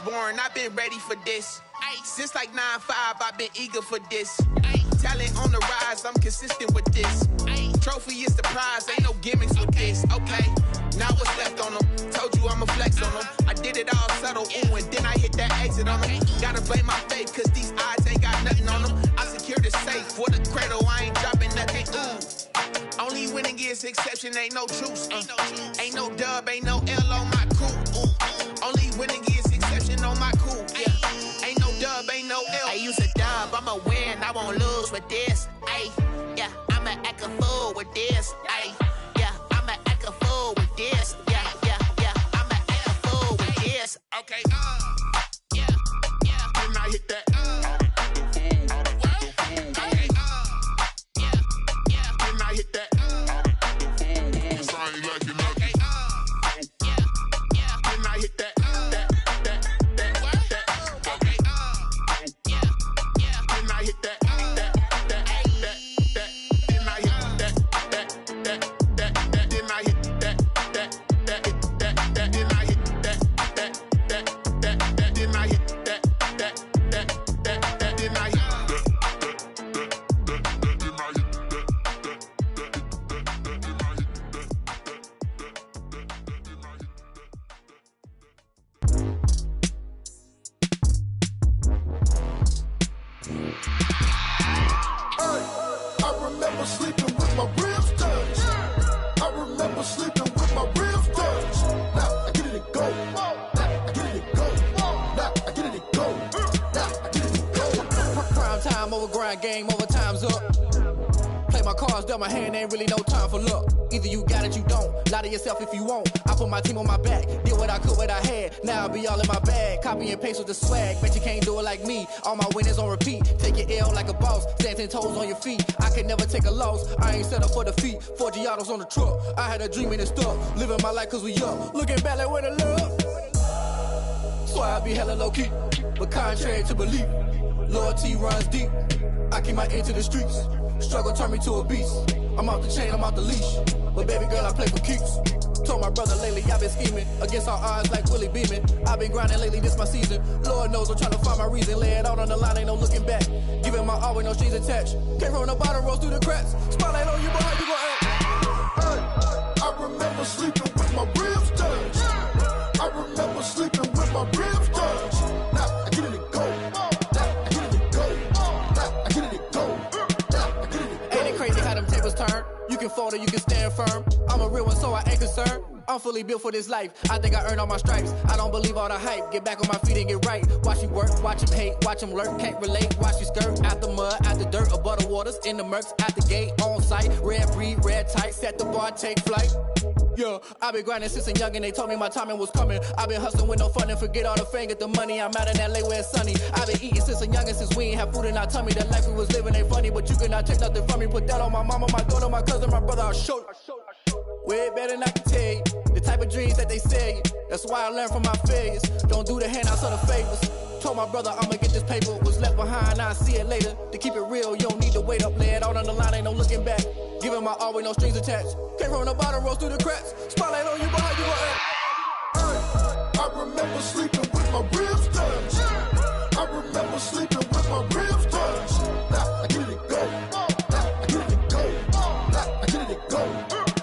ZeeReborn, I've been ready for this. Since like 9-5, I've been eager for this. Talent on the rise, I'm consistent with this. Trophy is the prize, ain't no gimmicks with this. Okay, now what's left on them? Told you I'ma flex on them. I did it all subtle, ooh, and then I hit that exit on them. Gotta blame my faith, cause these odds ain't got nothing on them. I secured the safe for the cradle, I ain't dropping nothing, ooh. Only winning is exception, ain't no truce. Ain't no dub, ain't no L on my crew. Only winning is exception on my crew. Yeah. Ain't no dub, ain't no L. I use a dub, I'ma win, I won't lose with this. Ay, yeah, I'ma act a fool with this. Ay, yeah, I'ma act a fool with this. Yeah, yeah, yeah, I'ma act a fool with this. Okay, yeah, yeah. Then I hit that. Okay, yeah, yeah. Then I hit that. Game over, time's up. Play my cards, dealt my hand, ain't really no time for luck. Either you got it, you don't. Lie to yourself if you won't. I put my team on my back, did what I could, what I had. Now I'll be all in my bag, copy and paste with the swag. Bet you can't do it like me. All my winners on repeat. Take your L like a boss, stand 10 toes on your feet. I can never take a loss, I ain't set up for defeat. 4 Giottos on the truck, I had a dream and it stuck. Living my life cause we up, looking back like where the love. So I be hella low key, but contrary to belief, loyalty runs deep. I keep my ear to the streets. Struggle turned me to a beast. I'm off the chain, I'm off the leash. But baby girl, I play for keeps. Told my brother lately, I've been scheming against all odds like Willie Beeman. I've been grinding lately, this my season. Lord knows I'm trying to find my reason. Lay it out on the line, ain't no looking back. Giving my all with no strings attached. Came from the bottom, rose through the cracks. Spotlight on you, boy, how you gon' act? Hey, I remember sleeping with my ribs touched. I remember sleeping with my ribs touched. Now I get it and go. Turn. You can fold or you can stand firm. I'm a real one, so I ain't concerned. I'm fully built for this life. I think I earned all my stripes. I don't believe all the hype. Get back on my feet and get right. Watch you work, watch him hate, watch him lurk. Can't relate, watch you skirt. Out the mud, out the dirt, above the waters, in the murks, at the gate, on site. Red breed, red tight, set the bar, take flight. Yeah, I've been grinding since a young and they told me my timing was coming. I've been hustling with no fun and forget all the fame, get the money. I'm out in LA where it's sunny. I've been eating since a young and since we ain't have food in our tummy. The life we was living ain't funny, but you cannot take nothing from me. Put that on my mama, my daughter, my cousin, my brother, I'll show you. Way better than I can tell you. The type of dreams that they sell you. That's why I learned from my failures. Don't do the handouts or the favors. Told my brother I'ma get this paper. Was left behind, I'll see it later. To keep it real, you don't need to wait up. Lay it out on the line, ain't no looking back. Giving my all with no strings attached. Came from the bottom, rose through the cracks. Spotlight on you, boy, how you gon' act? Hey, I remember sleeping with my ribs touched. I remember sleeping with my ribs touched. Now I get it and go. Now I get it and go. Now I get it and go.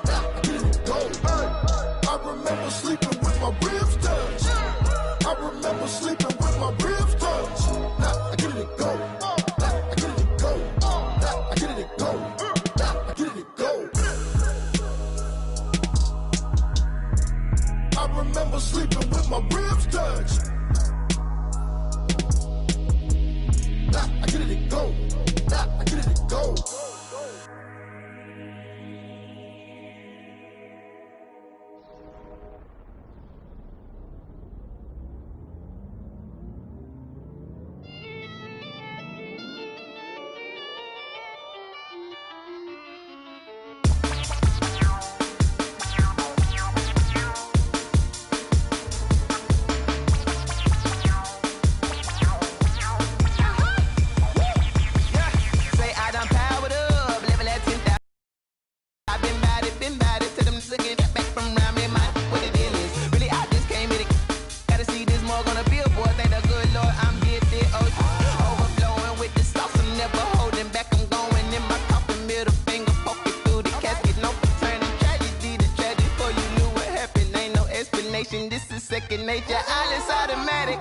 Now I get it and go. Hey, I remember sleeping with my ribs touched. I remember sleeping with my ribs touched. Now I get it and go. Now I get it and go. Now I get it and go. Now I get it and go. I remember sleeping with my ribs touched. Now I get it and go. Now I get it and go. second nature. All is automatic.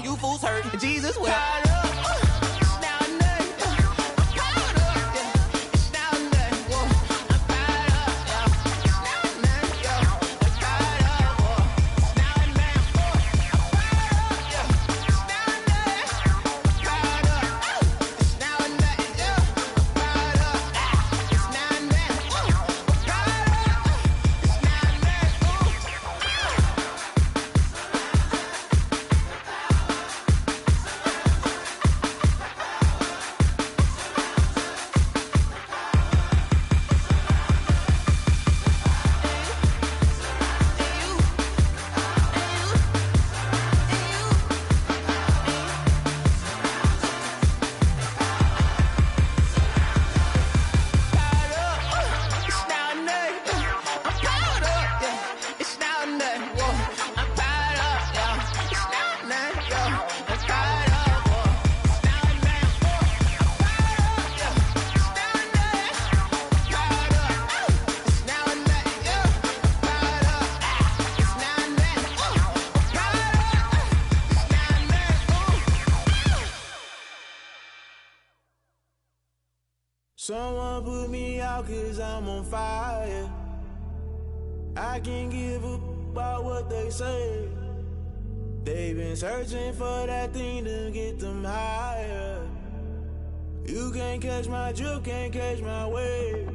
You fools hurt. Jesus will. Someone put me out 'cause I'm on fire. I can't give up about what they say. They've been searching for that thing to get them higher. You can't catch my drift, can't catch my wave.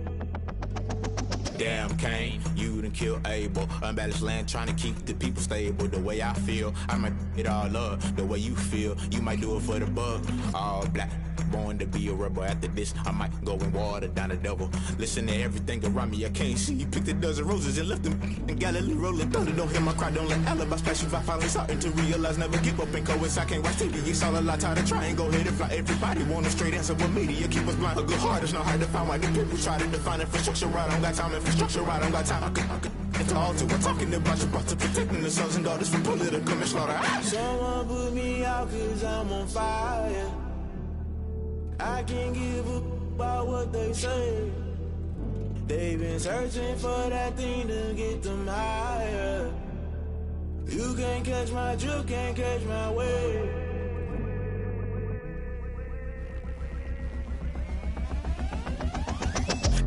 Damn Cain, you done killed Abel. Unbalanced land trying to keep the people stable. The way I feel, I might it all up. The way you feel, you might do it for the buck. All black, born to be a rebel. After this, I might go and water down the devil. Listen to everything around me, I can't see. Picked a dozen roses and left them in Galilee rolling thunder. Don't hear my cry, don't let alibis pass you by. Finally starting to realize, never give up and coincide. Can't watch TV, it's all a lot. Tired of trying, go ahead and fly. Everybody want a straight answer with media. Keep us blind, a good heart, it's not hard to find. Why the people try to define infrastructure right? I don't got time, infrastructure right, I don't got time. I could into altar. We're talking about you, about to protecting the sons and daughters from political and slaughter. Someone put me out 'cause I'm on fire. I can't give up about what they say. They've been searching for that thing to get them higher. You can't catch my drift, can't catch my wave.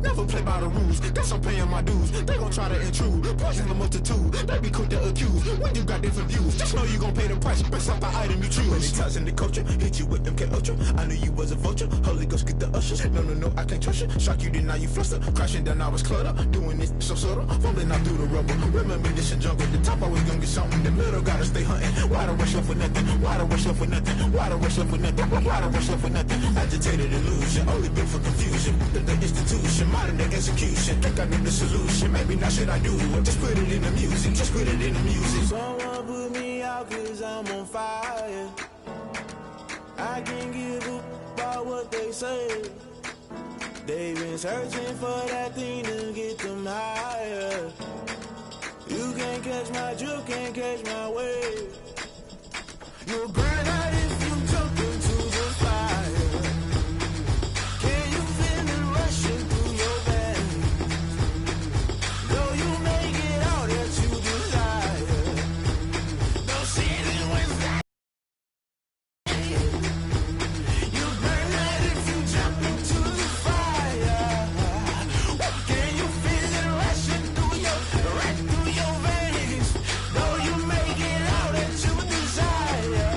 Never play by the rules, guess I'm paying my dues. They gon' try to intrude, poison the multitude. They be quick to accuse, when you got different views. Just know you gon' pay the price, based off the item you choose. Many times in the culture, hit you with them K-Ultra. I knew you was a vulture, Holy Ghost get the ushers. No, I can't trust you. Shock you, then now you fluster. Crashing down, I was cluttered. Doing this so subtle, falling out through the rubble. Remember this and jungle, the top I was gonna get something. The middle gotta stay hunting. Why the rush left for nothing? Why the rush left for nothing? Why the rush left for nothing? Why the rush left for nothing? Agitated illusion, only built for confusion. The institution, modern day execution. Think I knew the solution, maybe now should I do it? Just put it in the music, just put it in the music. Someone put me out 'cause I'm on fire. I can't give up about what they say. They've been searching for that thing to get them higher. You can't catch my drift, can't catch my wave. You'll burn out if you jump into the fire. Can you feel it rushing through your veins? Though you may get all that you desire, no sin was that. You burn out if you jump into the fire. Can you feel it rushing through your veins? Though you may get all that you desire.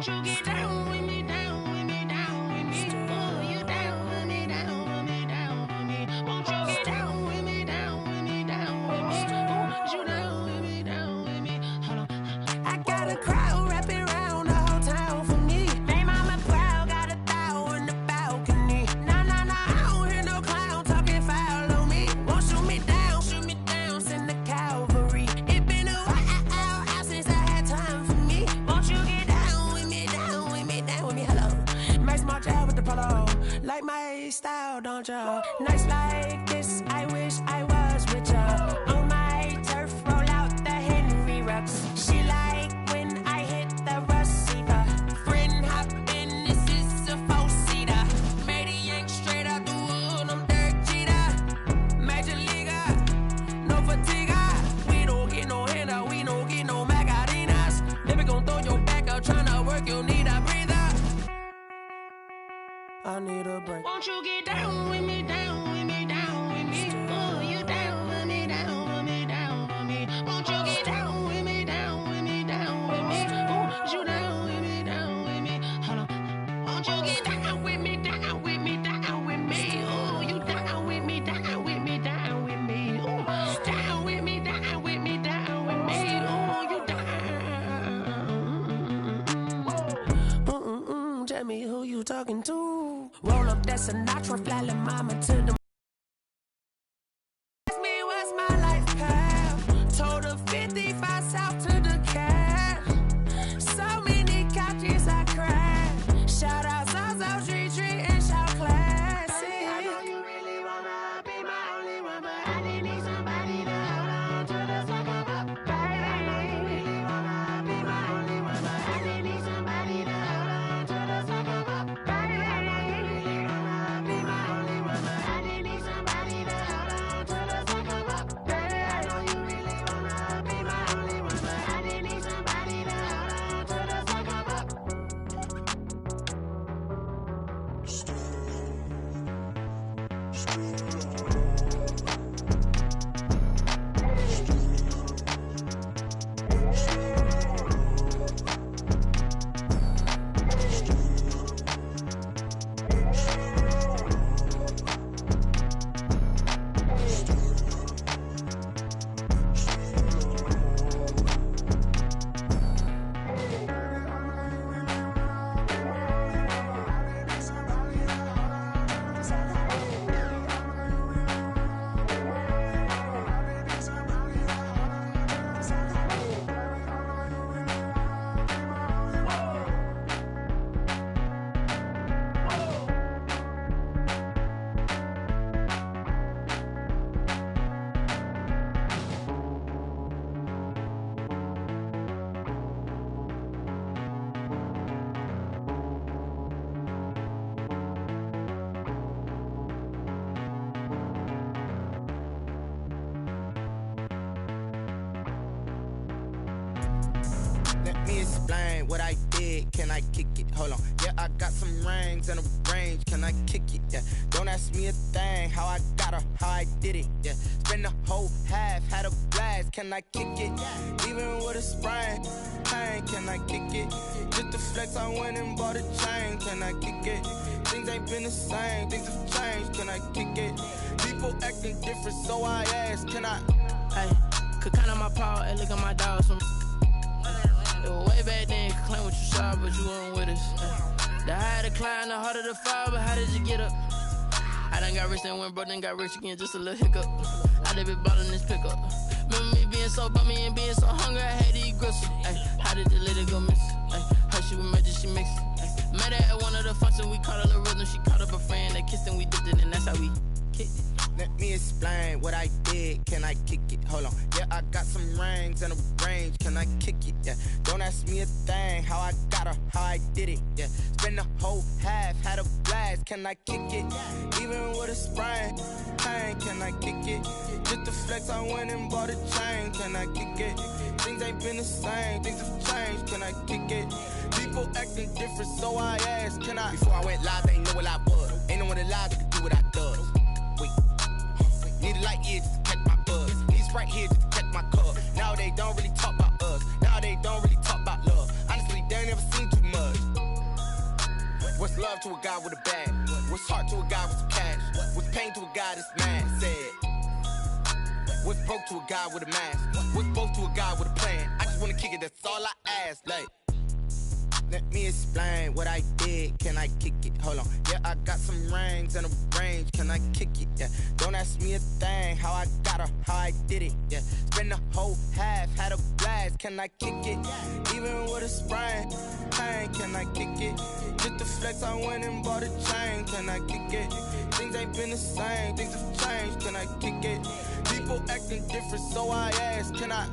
Won't you get down with me, down with me, down with me? Oh, you down with me, down with me, down with me. Won't you get down with me, down with me, down with me? Oh, you down with me, down with me? Hold on. I got a crowd wrapping around the whole town for me. They mama proud, got a thou in the balcony. Nah, nah, nah, I don't hear no clown talking foul on me. Won't shoot me down, send the cavalry. It been a while since I had time for me. Won't you get down with me, down with me, down with me? Hello. Max March out with the polo. Like my style, don't ya? Nights like this, I wish I was with ya. On my turf, roll out the Henry Rux. She like when I hit the receiver. Friend hop in, this is a four-seater. Made a yank straight out the wood, I'm Derek Jeter. Major leaguer, no fatigue. We don't get no handout, we don't get no Magarinas. Never gon' throw your back out, tryna work, you need a breather. I need a break. Won't you get down with me, down with me, down with me? Oh, you down with me, down with me, down with me? Won't you get down with me, down with me, down with me? Oh, you down with me, down with me? Hold on. Won't you get down with me, down with me, down with me? Oh, you down with me, down with me, down with me? Oh, down with me, down with me, down with me? Oh, you down. Tell me who you talking to. Roll up that Sinatra, fly la mama to the. Ask me what's my life path. Told her 55 south to the cab. So many couches I cried. Shout out Zozo, Street and shout classy. I know you really wanna be my only one, but I didn't need somebody to hold on to the second up. Baby, I know you really wanna be my only one, but I didn't need somebody to hold on to the second up. Baby, I know you really wanna be my only one, but I didn't need somebody to hold on to the second up. Baby, I know you really wanna be my only one, but I didn't need somebody to hold on to the second up. Let me explain what I did. Can I kick it? Hold on. Yeah, I got some rings and a range. Can I kick it? Yeah. Don't ask me a thing. How I got her, how I did it. Yeah. Spend the whole half, had a blast. Can I kick it? Even with a sprain. Pain, can I kick it? Just to flex, I went and bought a chain. Can I kick it? Things ain't been the same. Things have changed. Can I kick it? People acting different, so I ask. Can I? Hey, could count on my paw and look at my dogs from. Way back then, could claim what you saw, but you weren't with us. The higher the climb, the harder the fall, but how did you get up? I done got rich and went broke, then got rich again, just a little hiccup. I done been ballin' this pickup. Remember me being so bummy and being so hungry, I had to eat gristle. Ay, how did the lady go miss? Ay, how she was magic, she mixed. Met her at one of the functions, we caught a little rhythm, she caught up a friend, they kissed and we dipped it, and that's how we kicked it. Let me explain what I did. Can I kick it? Hold on. Yeah, I got some rings and a range. Can I kick it? Yeah. Don't ask me a thing. How I got her, how I did it. Yeah. Spend the whole half, had a blast. Can I kick it? Even with a sprain. Pain, can I kick it? Just to flex, I went and bought a chain. Can I kick it? Things ain't been the same. Things have changed. Can I kick it? People acting different, so I asked. Can I? Before I went live, they ain't know what I was. Ain't no one alive that could do what I does. Wait. Need a light year just to catch my buzz. These right here just to catch my cup. Now they don't really talk about us. Now they don't really talk about love. Honestly, they ain't never seen too much. What's love to a guy with a bag? What's heart to a guy with some cash? What's pain to a guy that's mad? Said. What's broke to a guy with a mask? What's both to a guy with a plan? I just wanna kick it, that's all I ask. Like, let me explain what I did. Can I kick it? Hold on. Yeah, I got some rings and a range. Can I kick it? Yeah. Don't ask me a thing. How I got her, how I did it. Yeah. Spend the whole half, had a blast. Can I kick it? Even with a sprain. Pain, can I kick it? Just the flex, I went and bought a chain. Can I kick it? Things ain't been the same. Things have changed. Can I kick it? People acting different, so I ask. Can I?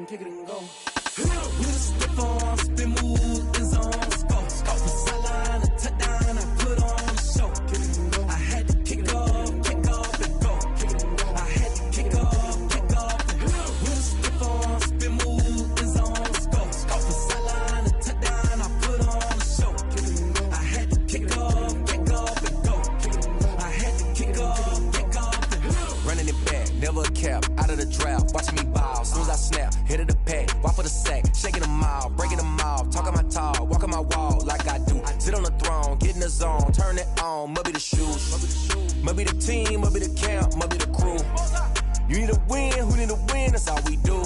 Kick it and go. We just step on, spin move, and zone, scope. From sideline to touchdown, I put on the show. I had to kick off and go. I had to kick off and go. We just step on, spin move, and zone, scope. From sideline to touchdown, I put on the show. I had to kick off and go. I had to kick off and go. Running it back, never a cap, out of the draft, watching me ball. Soon as I snap, hit of the pack, walk for the sack, shaking them all, breaking them off, talking my talk, walking my wall like I do. Sit on the throne, get in the zone, turn it on, must be the shoes, must be the team, must be the camp, must be the crew. You need a win, who need a win, that's all we do.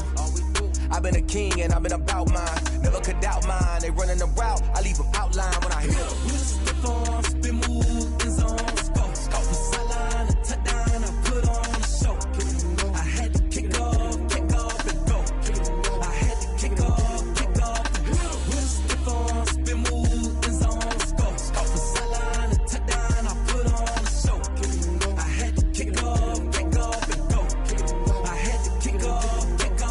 I've been a king and I've been about mine, never could doubt mine. They running the route, I leave them outline when I hit them. We just step on, spin move, and zone, scope. From sideline to touchdown, I put on the show. I had to kick off and go. I had to kick off. We just step on, spin move, and zone, scope. From sideline to touchdown, I put on the show. I had to kick off and go. I had to kick off and go.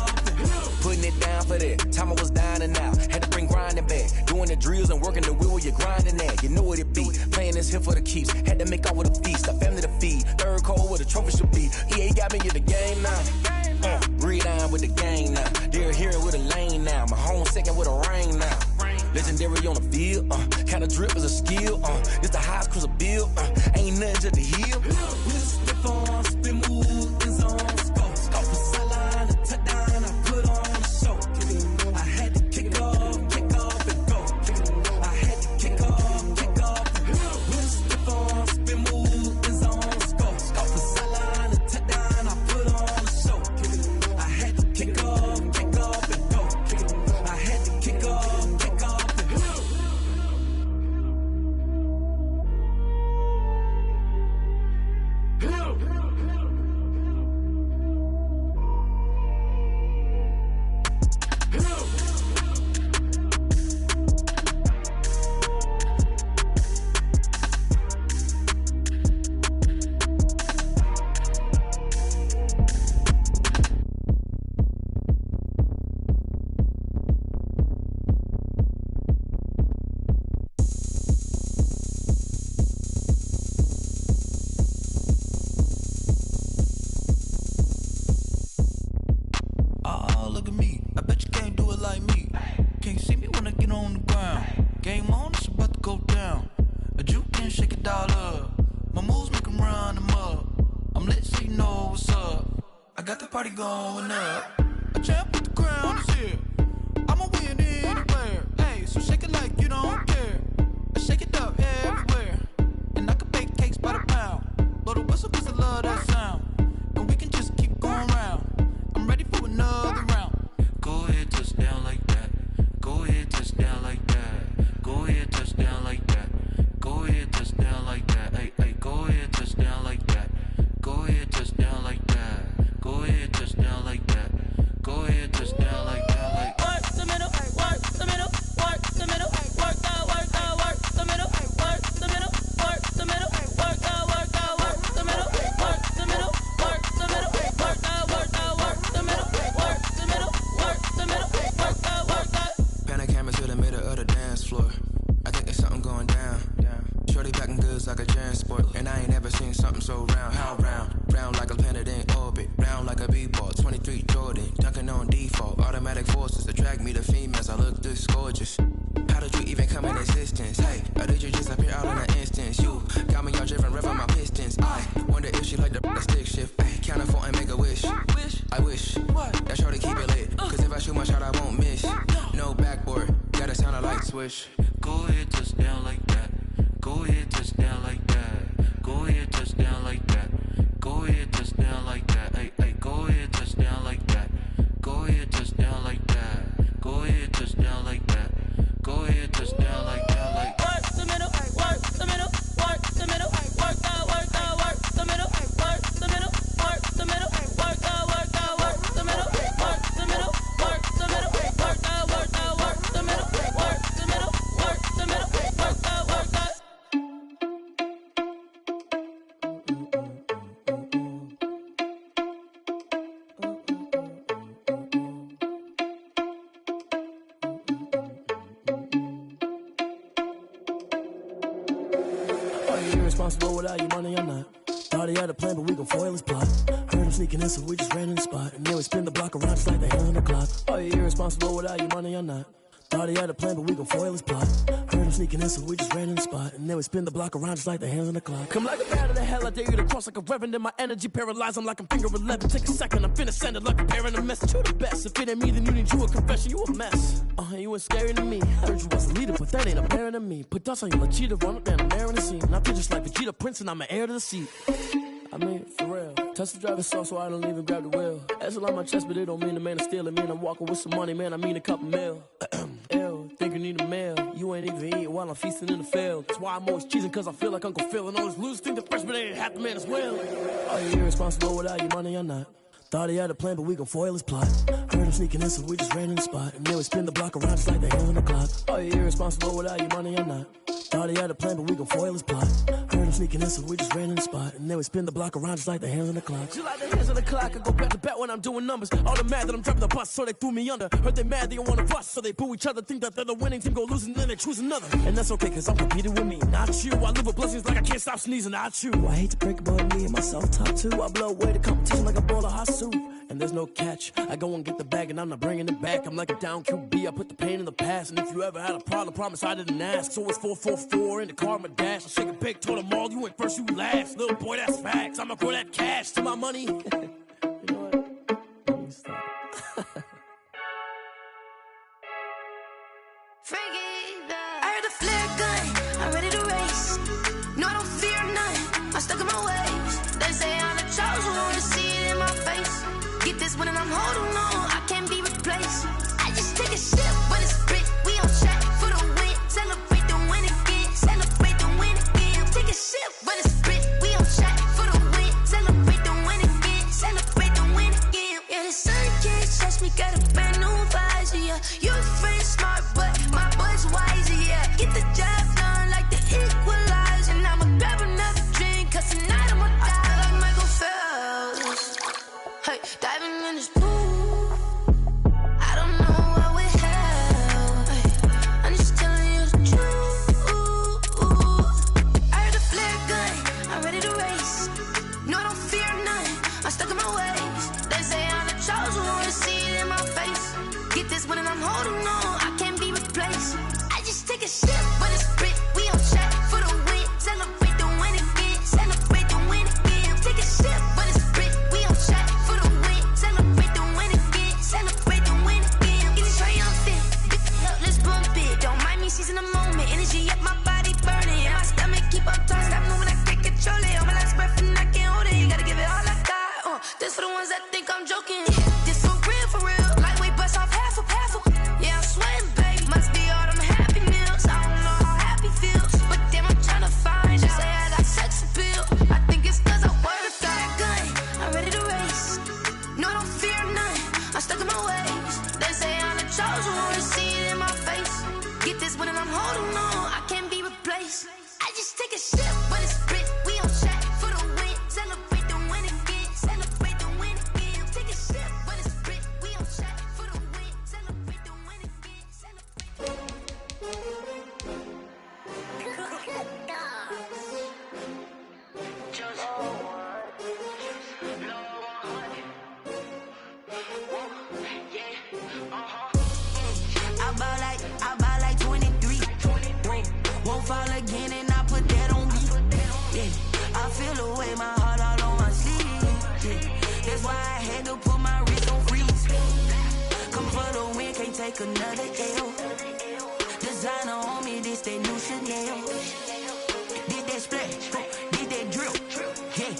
Putting it down for that, time I was down and out, had to bring grinding back, doing the drills and working the wheel where you're grinding at, you know what it be, playing this here for the keeps, had to make out with a feast, a family to feed, third cold where the trophy should be, EA got me in the game now, read on with the game now, they're hearing with a lane now, my home second with a ring now, legendary on the field, kind of drip is a skill, it's the highest cruiser bill, ain't nothing just to heal. We just step on, spin move, and zone, scope. From sideline to touchdown, I put on the show. I had to kick off and go. I had to kick off. We just step on, spin move, and zone, scope. From sideline to touchdown, I put on the show. I had to kick off and go. I had to kick off and go. Oh, look at me. I bet you can't do it like me. Can't see me when I get on the ground. Game on, it's about to go down. A juke can shake it all up. My moves make 'em run them up. I'm lit so you know what's up. I got the party going up. A champ with the crown is here. I'ma win anywhere. Hey, so shake it like you don't care. I shake it up everywhere. And I can bake cakes by the pound. Blow the whistle 'cause I love that sound. And we can just keep going round. I'm ready for another round. Go ahead, touch down like that. Go ahead, touch down like that. Go ahead, touch down like that. Go ahead, touch down like that. Hey, hey, go ahead, touch down like that. Go ahead, touch down like that. Go ahead, touch down like that. Go ahead, touch down like that. Like work the middle, work the middle, work the middle, work the middle, work the middle, work looks like a transport. And I ain't never seen something so round. How round? Round like a planet in orbit. Round like a b-ball. 23 Jordan. Dunking on default. Automatic forces attract me to females. I look this gorgeous. How did you even come in existence? Hey, or did you just appear out in an instance? You got me all driven, revving my pistons. I wonder if she like the stick shift. Hey, count for and make a wish. I wish that shorty keep it lit. Cause if I shoot my shot, I won't miss. No backboard, gotta sound a light switch. Go ahead, touch down like that. Go ahead, touch down like that. Go ahead, touch down like that. Go ahead, touch down like that. Hey, hey, go ahead, touch down like that. Go ahead, touch down like that. Go ahead, touch down like that. Go ahead, touch down like that. Like work the middle, work the middle, work the middle, work the middle, work the middle, work the middle, work the middle, work the middle, work the middle, work the middle, work the middle, work the middle, work the middle, work the middle, work the. Irresponsible without your money or not. Thought he had a plan, but we gon' foil his plot. Heard him sneaking in, so we just ran in the spot. And then we spin the block around just like the hands on the clock. Are you irresponsible without your money or not? Thought he had a plan, but we gon' foil his plot. Heard him sneaking in, so we just ran in the spot. And then we spin the block around just like the hands on the clock. Come like a bat of the hell, I dare you to cross like a reverend. And my energy paralyzed, I'm like I'm finger 11. Take a second, I'm finna send it like a parent a message. You the best, if it ain't me, then you need you a confession. You a mess, you ain't scary to me. Heard you was a leader, but that ain't apparent to me. Put dust on you like cheetah, run up down the air in the scene. I feel just like Vegeta Prince, and I'm an heir to the seat. I mean, for real. Touch the driver's soft, so I don't even grab the wheel. That's on my chest, but it don't mean the man is stealing. Mean I'm walking with some money, man, I mean a couple mil. Ew, think you need a meal. You ain't even eating while I'm feasting in the field. That's why I'm always cheesing, cause I feel like Uncle Phil. And all these losers think the freshman ain't half the man as well. Are you irresponsible without your money or not? Thought he had a plan, but we gon' foil his plot. Heard him sneaking in, so we just ran in the spot. And then we spin the block around just like the hands on the clock. Are you irresponsible without your money or not? Thought he had a plan, but we gon' foil his plot. Heard him sneaking in, so we just ran in the spot. And then we spin the block around just like the hands on the clock. Just like the hands on the clock, I go back to back when I'm doing numbers. All the mad that I'm driving the bus, so they threw me under. Heard they mad, they don't wanna bust, so they boo each other. Think that they're the winning team, go losing, then they choose another. And that's okay, cause I'm competing with me, not you. I live with blessings like I can't stop sneezing, not you. I hate to break it, but me and myself top two. I blow away the competition like a bowl of hot soup. And there's no catch. I go and get the bag and I'm not bringing it back. I'm like a down QB, I put the pain in the past. And if you ever had a problem, promise I didn't ask. So it's 444 in the car, my dash. I shake a big, told them all, you went first, you last. Little boy, that's facts. I'ma grow that cash to my money. You know what? Let me stop. I heard a flare gun, I'm ready to race. No, I don't fear none, I'm stuck in my ways. They say I'm the chosen one, to see it in my face. Get this one and I'm holding on, I can't be replaced. I just take a sip when it's split, we on track for the win. Celebrate the win again, celebrate the win again. Take a sip when it's split, we on track for the win. Celebrate the win again, celebrate the win again. Yeah, the sun can't touch me, got a brand new visor, yeah. You a friend smart, but my boy's wiser, yeah. Get the job done like the equalizer. And I'ma grab another drink, cause tonight I'ma die like Michael Phelps. Hey, diving in this pool, I don't know what we have. Hey, I'm just telling you the truth. I heard a flare gun, I'm ready to race. No, I don't fear none, I'm stuck in my ways. They say I'm the chosen one, to see it in my face. Get this one and I'm holding on, I can't be replaced. I just take a sip when it's split, we on track for the win. Celebrate the win again, celebrate the win again. Take a sip when it's split, we on track for the win. Celebrate the win again, celebrate the win again. Get it triumphant, let's bump it. Don't mind me seizing the moment, energy up my body burning. And my stomach keep up talk, stop moving, I can't control it. On my last breath and I can't hold it, you gotta give it all I got. This for the ones that think I'm joking. This for real, lightweight bust off half a. Yeah, I'm sweating, babe, must be all them happy meals. I don't know how happy feels, but damn, I'm trying to find out. Say I got sex appeal, I think it's cause I wear a fat gun. I'm ready to race, no, I don't fear none, I'm stuck in my ways. They say I'm the chosen one, to see it in my face. Get this one and I'm holding on, I can't be replaced. I just take a sip when it's split, we on track for the win. Celebrate the win again, celebrate the win again. Take a sip when it's split, we on track for the win. Celebrate the win again, celebrate. take another L. Designer on me, this that new Chanel. Did that splash, did that drill. Yeah,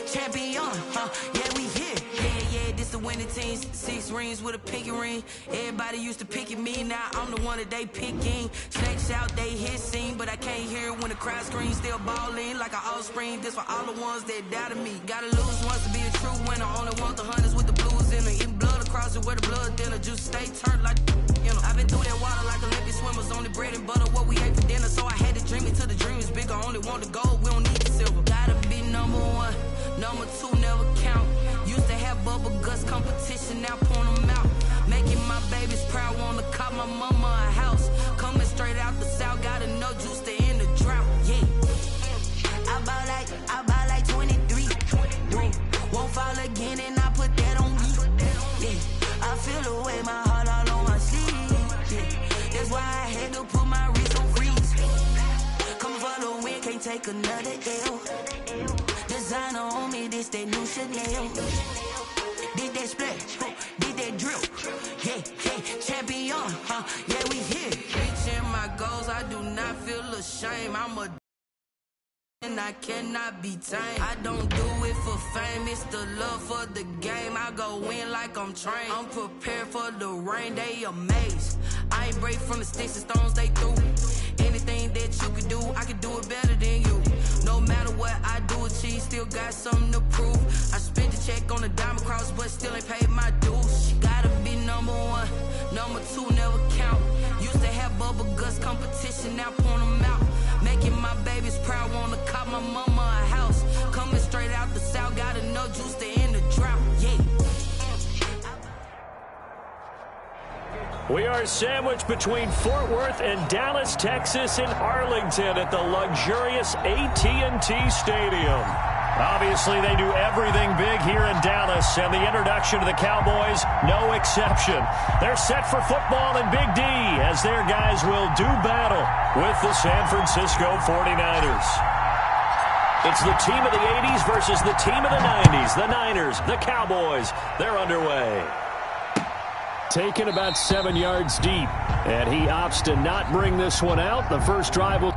champion, yeah, we here. Yeah, this the winning team. 6 rings with a pinky ring. Everybody used to pick at me, now I'm the one that they picking. Snakes out, they hit scene, but I can't hear it when the crowd screams. Still ballin' like an offspring. This for all the ones that doubted me. Gotta lose once to be a true winner. Only want the hunters with the blues in her. Eating blood across it where the blood thinner. Juice stay turned like, you know. I've been through that water like Olympic swimmers. Only bread and butter, what we ate for dinner. So I had to dream it till the dream is bigger. Only want the gold, we don't need the silver. Gotta be number 1, number 2 never count. Used to have bubble guts competition, now point them out. Making my babies proud, wanna cop my mama a house. Coming straight out the south, gotta know juice to end the drought. Yeah, I buy like 23. Won't fall again, and I put that on me. Yeah, I feel the way, my heart all on my sleeve. Yeah, that's why I had to put my wrist on freeze. Come for the win, can't take another L. Designer on me, this that new Chanel. Did that splash, did that drill. Yeah, champion, yeah, we here. Reaching my goals, I do not feel ashamed. I'm a and I cannot be tamed. I don't do it for fame, it's the love for the game. I go in like I'm trained. I'm prepared for the rain, they amazed. I ain't break from the sticks and stones they threw. Anything that you could do, I could do it better than you. No matter what I do achieve, still got something to prove. I spent the check on the diamond cross, but still ain't paid my dues. Gotta be number 1, number 2 never count. Used to have bubble guts competition, now point them out. Making my babies proud, wanna cop my mama a house. Coming straight out the south, gotta know juice to end the drought. Yeah. We are sandwiched between Fort Worth and Dallas, Texas, in Arlington at the luxurious AT&T Stadium. Obviously, they do everything big here in Dallas, and the introduction to the Cowboys, no exception. They're set for football in Big D as their guys will do battle with the San Francisco 49ers. It's the team of the 80s versus the team of the 90s. The Niners, the Cowboys, they're underway. Taken about 7 yards deep, and he opts to not bring this one out. The first drive will...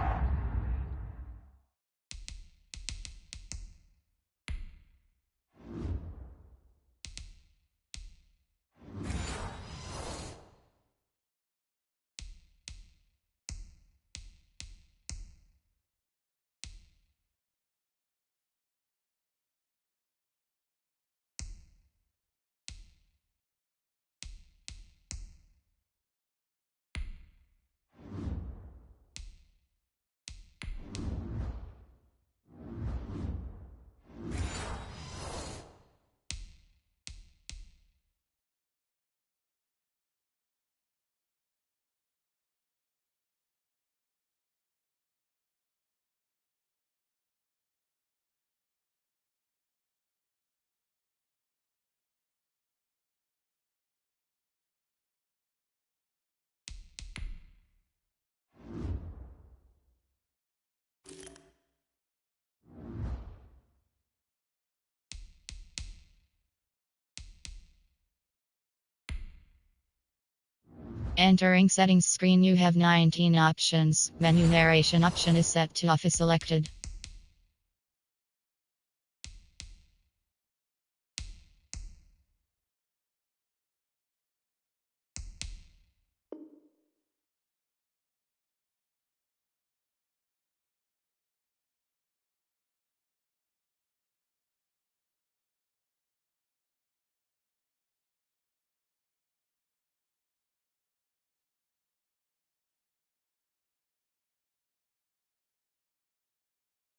Entering settings screen, you have 19 options. Menu narration option is set to off is selected.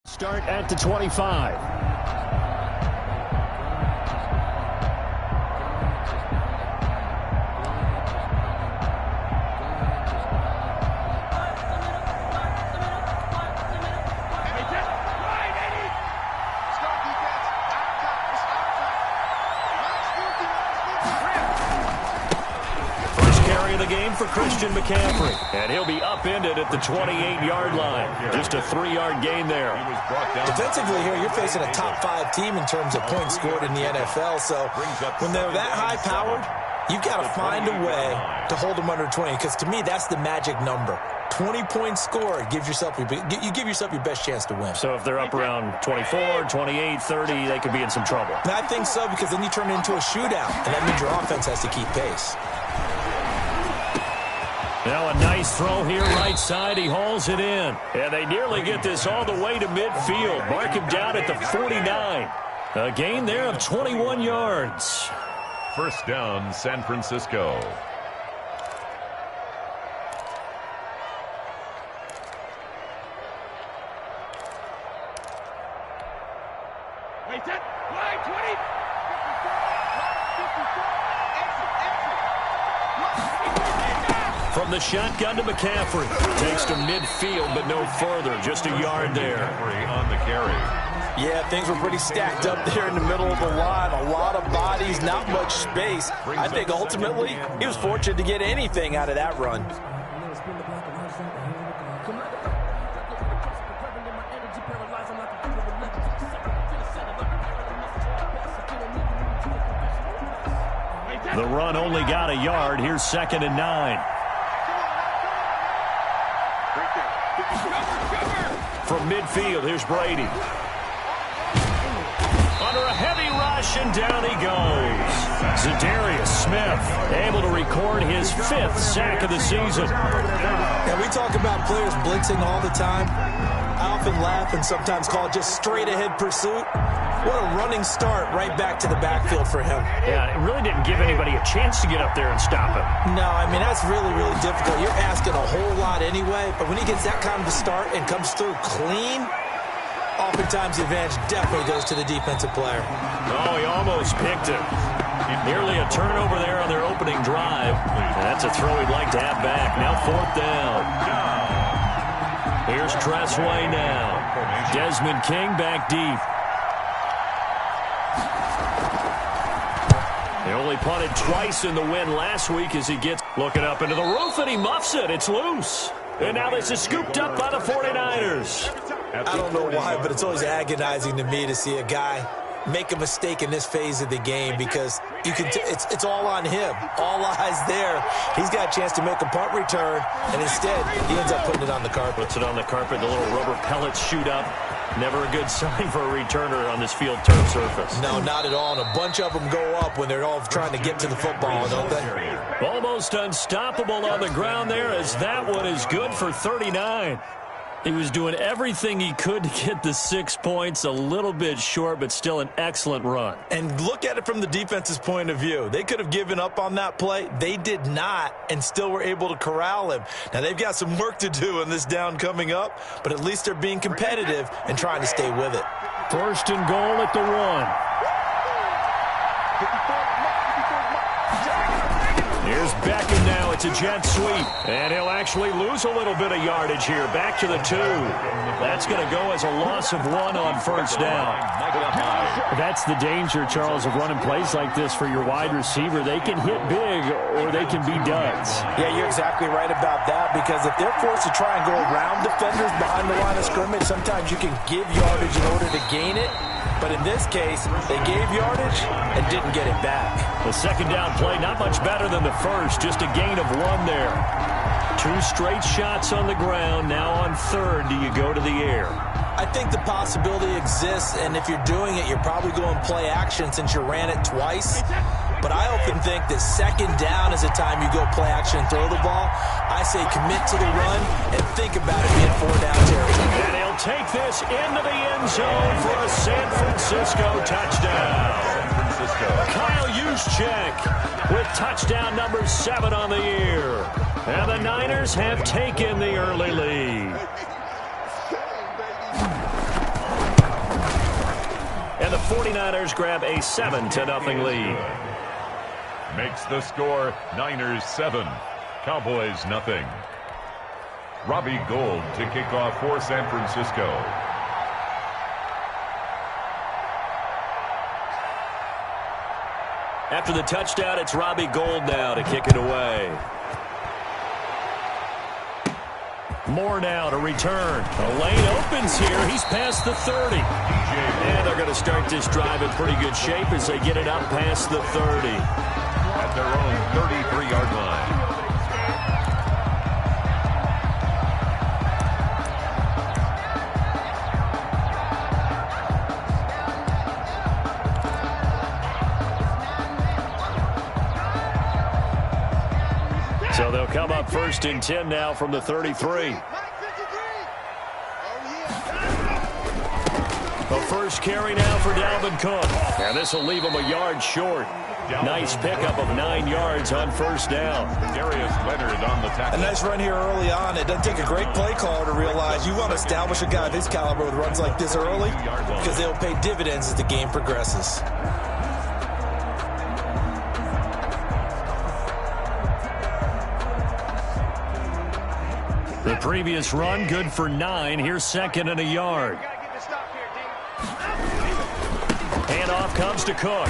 Start at the 25. For Christian McCaffrey, and he'll be upended at the 28-yard line. Just a 3-yard gain there. Defensively here, you're facing a top 5 team in terms of points scored in the NFL, so when they're that high-powered, You've got to find a way to hold them under 20, because to me, that's the magic number. 20-point score, you give yourself your best chance to win. So if they're up around 24, 28, 30, they could be in some trouble. I think so, because then you turn it into a shootout, and that means your offense has to keep pace. Now a nice throw here right side. He hauls it in. And they nearly get this all the way to midfield. Mark him down at the 49. A gain there of 21 yards. First down, San Francisco. Wait, set, wide, 20. From the shotgun to McCaffrey. Takes to midfield, but no further. Just a yard there. On the carry. Yeah, things were pretty stacked up there in the middle of the line. A lot of bodies, not much space. I think ultimately he was fortunate to get anything out of that run. The run only got a yard. Here's 2nd and 9. From midfield, here's Brady. Under a heavy rush, and down he goes. Za'Darius Smith able to record his 5th sack of the season. Yeah, we talk about players blitzing all the time. I often laugh and sometimes call it just straight-ahead pursuit. What a running start right back to the backfield for him. Yeah, it really didn't give anybody a chance to get up there and stop him. No, I mean, that's really, really difficult. You're asking a whole lot anyway, but when he gets that kind of a start and comes through clean, oftentimes the advantage definitely goes to the defensive player. Oh, he almost picked it. Nearly a turnover there on their opening drive. That's a throw he'd like to have back. Now 4th down. Here's Tressway now. Desmond King back deep. They only punted twice in the win last week as he gets looking up into the roof, and he muffs it. It's loose. And now this is scooped up by the 49ers. I don't know why, but it's always agonizing to me to see a guy make a mistake in this phase of the game, because you can it's all on him. All eyes there. He's got a chance to make a punt return, and instead he ends up putting it on the carpet. Puts it on the carpet. The little rubber pellets shoot up. Never a good sign for a returner on this field turf surface. No, not at all. And a bunch of them go up when they're all trying to get to the football, don't they? Almost unstoppable on the ground there, as that one is good for 39. He was doing everything he could to get the 6 points, a little bit short, but still an excellent run. And look at it from the defense's point of view. They could have given up on that play. They did not, and still were able to corral him. Now, they've got some work to do in this down coming up, but at least they're being competitive and trying to stay with it. 1st and goal at the 1. Here's Beckham now. It's a jet sweep. And he'll actually lose a little bit of yardage here. Back to the 2. That's going to go as a loss of 1 on 1st down. That's the danger, Charles, of running plays like this for your wide receiver. They can hit big or they can be duds. Yeah, you're exactly right about that, because if they're forced to try and go around defenders behind the line of scrimmage, sometimes you can give yardage in order to gain it. But in this case, they gave yardage and didn't get it back. The 2nd down play, not much better than the 1st. Just a gain of 1 there. 2 straight shots on the ground. Now on 3rd, do you go to the air? I think the possibility exists, and if you're doing it, you're probably going play action since you ran it twice. But I often think that 2nd down is a time you go play action and throw the ball. I say commit to the run and think about it being 4 down territory. And he'll take this into the end zone for a San Francisco touchdown. Kyle Juszczyk with touchdown number 7 on the year. And the Niners have taken the early lead. And the 49ers grab a 7-0 lead. Makes the score Niners 7, Cowboys nothing. Robbie Gould to kick off for San Francisco. After the touchdown, it's Robbie Gould now to kick it away. Moore now to return. The lane opens here. He's past the 30. And they're going to start this drive in pretty good shape as they get it up past the 30. at their own 33-yard line. So they'll come up 1st and 10 now from the 33. The first carry now for Dalvin Cook. And this will leave him a yard short. Nice pickup of 9 yards on 1st down. Darius Leonard on the tackle. A nice run here early on. It doesn't take a great play caller to realize you want to establish a guy of his caliber with runs like this early because they'll pay dividends as the game progresses. The previous run good for 9. Here's 2nd and a yard. Handoff comes to Cook.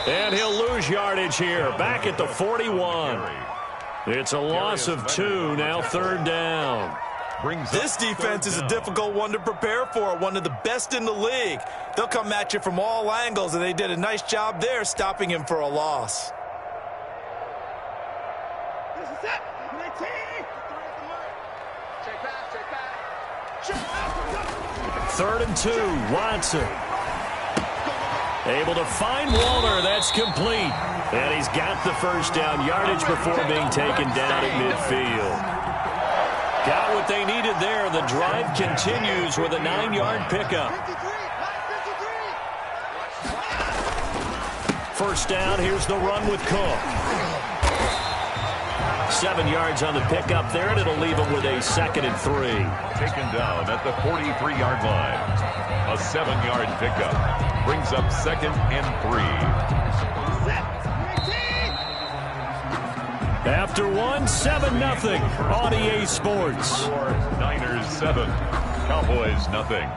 And he'll lose yardage here. Back at the 41. It's a loss of 2. Now 3rd down. This defense is a difficult one to prepare for. One of the best in the league. They'll come at you from all angles, and they did a nice job there stopping him for a loss. 3rd and 2. Watson. Able to find Waller. That's complete. And he's got the 1st down yardage before being taken down at midfield. Got what they needed there. The drive continues with a 9-yard pickup. 1st down. Here's the run with Cook. 7 yards on the pickup there, and it'll leave him with a 2nd and 3. Taken down at the 43-yard line. A 7-yard pickup. Brings up 2nd and 3. After 1, 7-0 on EA Sports. Niners 7, Cowboys nothing.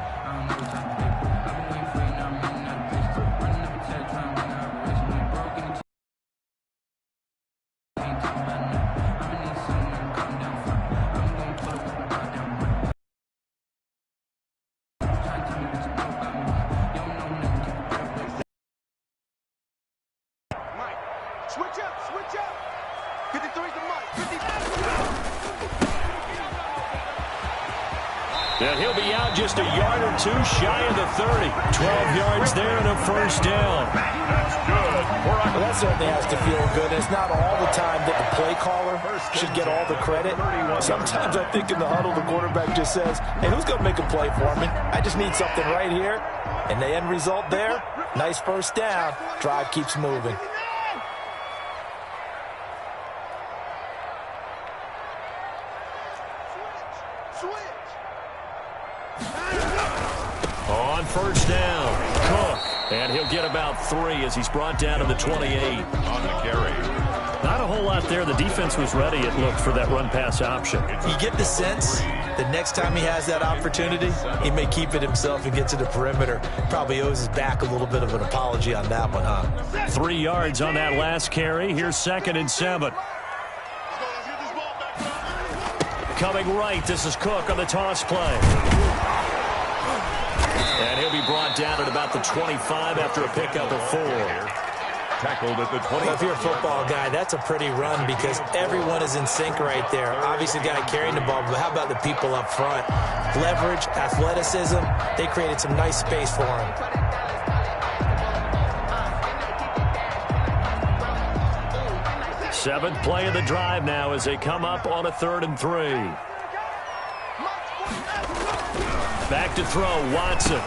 And he'll be out just a yard or 2 shy of the 30. 12 yards there and a 1st down. That's good. Well, that certainly has to feel good. It's not all the time that the play caller should get all the credit. Sometimes I think in the huddle, the quarterback just says, hey, who's going to make a play for me? I just need something right here. And the end result there, nice 1st down. Drive keeps moving. On 1st down, Cook. And he'll get about 3 as he's brought down to the 28. On the carry. Not a whole lot there. The defense was ready, it looked, for that run-pass option. You get the sense that next time he has that opportunity, he may keep it himself and get to the perimeter. Probably owes his back a little bit of an apology on that one, huh? 3 yards on that last carry. Here's 2nd and 7. Coming right, this is Cook on the toss play. And he'll be brought down at about the 25 after a pickup of 4. Tackled at the 20. Well, if you're a football guy, that's a pretty run because everyone is in sync right there. Obviously, the guy carrying the ball, but how about the people up front? Leverage, athleticism, they created some nice space for him. Seventh play of the drive now as they come up on a 3rd and 3. Back to throw, Watson.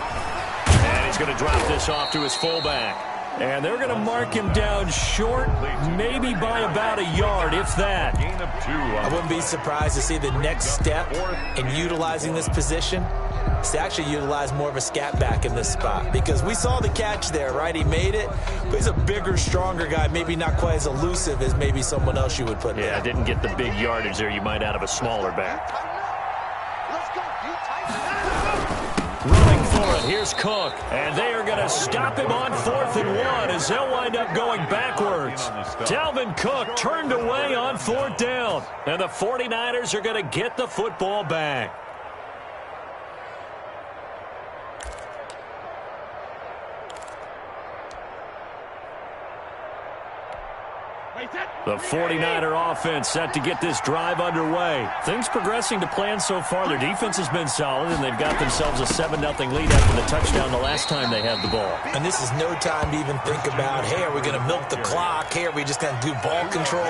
And he's going to drop this off to his fullback. And they're going to mark him down short, maybe by about a yard, if that. I wouldn't be surprised to see the next step in utilizing this position is to actually utilize more of a scat back in this spot. Because we saw the catch there, right? He made it, but he's a bigger, stronger guy, maybe not quite as elusive as maybe someone else you would put there. Yeah, didn't get the big yardage there you might out of a smaller back. Running for it, here's Cook. And they are going to stop him on 4th and 1 as they'll wind up going backwards. Dalvin Cook turned away on 4th down. And the 49ers are going to get the football back. The 49er offense set to get this drive underway. Things progressing to plan so far. Their defense has been solid, and they've got themselves a 7-0 lead after the touchdown the last time they had the ball. And this is no time to even think about, hey, are we going to milk the clock? Hey, are we just going to do ball control?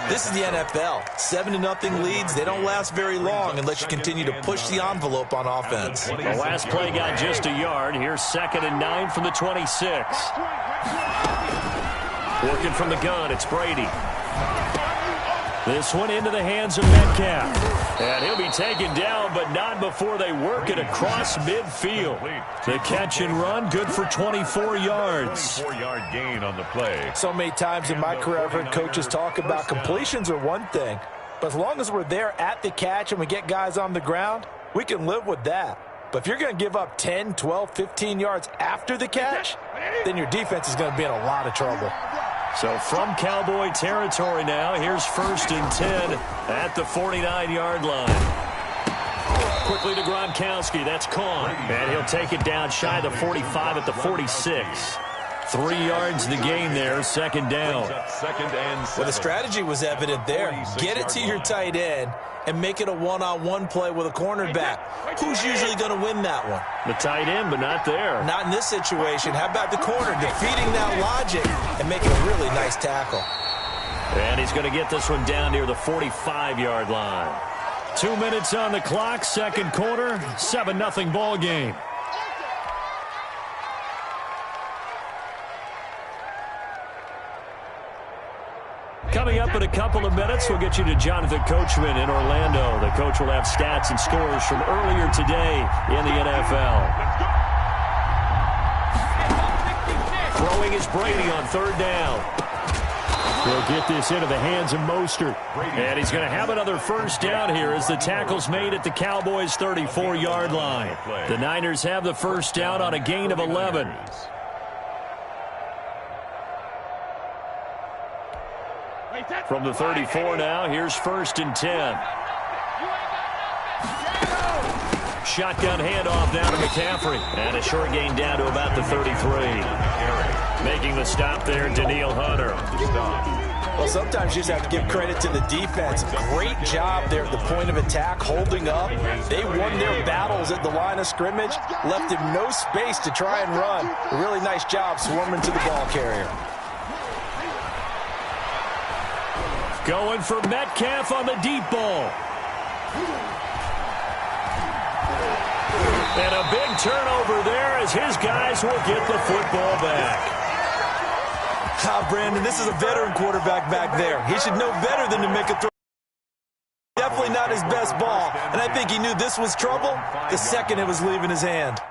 This is the NFL. 7-0 leads, they don't last very long unless you continue to push the envelope on offense. The last play got just a yard. Here's 2nd and 9 from the 26. Working from the gun, it's Brady. This one into the hands of Metcalf. And he'll be taken down, but not before they work it across midfield. The catch and run, good for 24 yards. 24-yard gain on the play. So many times in my career, I've heard coaches talk about completions are one thing. But as long as we're there at the catch and we get guys on the ground, we can live with that. But if you're going to give up 10, 12, 15 yards after the catch, then your defense is going to be in a lot of trouble. So from Cowboy territory now, here's 1st and 10 at the 49-yard line. Quickly to Gronkowski. That's Kahn. And he'll take it down shy of the 45 at the 46. 3 yards the gain there, 2nd down. Well, the strategy was evident there. Get it to your tight end and make it a one-on-one play with a cornerback. Who's usually going to win that one? The tight end, but not there. Not in this situation. How about the corner defeating that logic and making a really nice tackle? And he's going to get this one down near the 45-yard line. 2 minutes on the clock, 2nd quarter, 7-0 ball game. Coming up in a couple of minutes, we'll get you to Jonathan Coachman in Orlando. The coach will have stats and scores from earlier today in the NFL. Throwing is Brady on 3rd down. He'll get this into the hands of Mostert. And he's going to have another 1st down here as the tackle's made at the Cowboys' 34-yard line. The Niners have the 1st down on a gain of 11. From the 34 now, here's 1st and 10. Shotgun handoff down to McCaffrey. And a short gain down to about the 33. Making the stop there, Danielle Hunter. Well, sometimes you just have to give credit to the defense. Great job there at the point of attack, holding up. They won their battles at the line of scrimmage, left him no space to try and run. A really nice job swarming to the ball carrier. Going for Metcalf on the deep ball. And a big turnover there as his guys will get the football back. Brandon, this is a veteran quarterback back there. He should know better than to make a throw. Definitely not his best ball. And I think he knew this was trouble the second it was leaving his hand.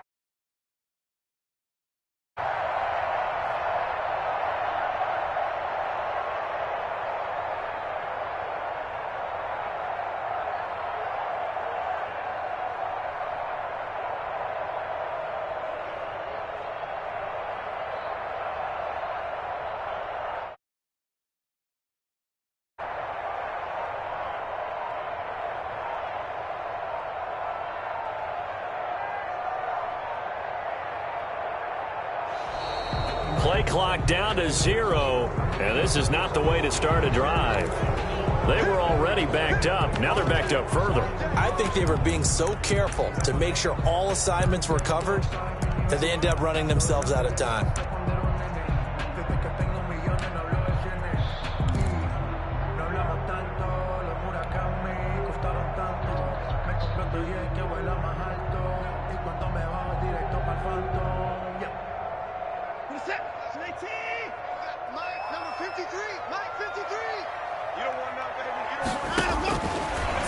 Play clock down to 0, and this is not the way to start a drive. They were already backed up. Now they're backed up further. I think they were being so careful to make sure all assignments were covered that they ended up running themselves out of time.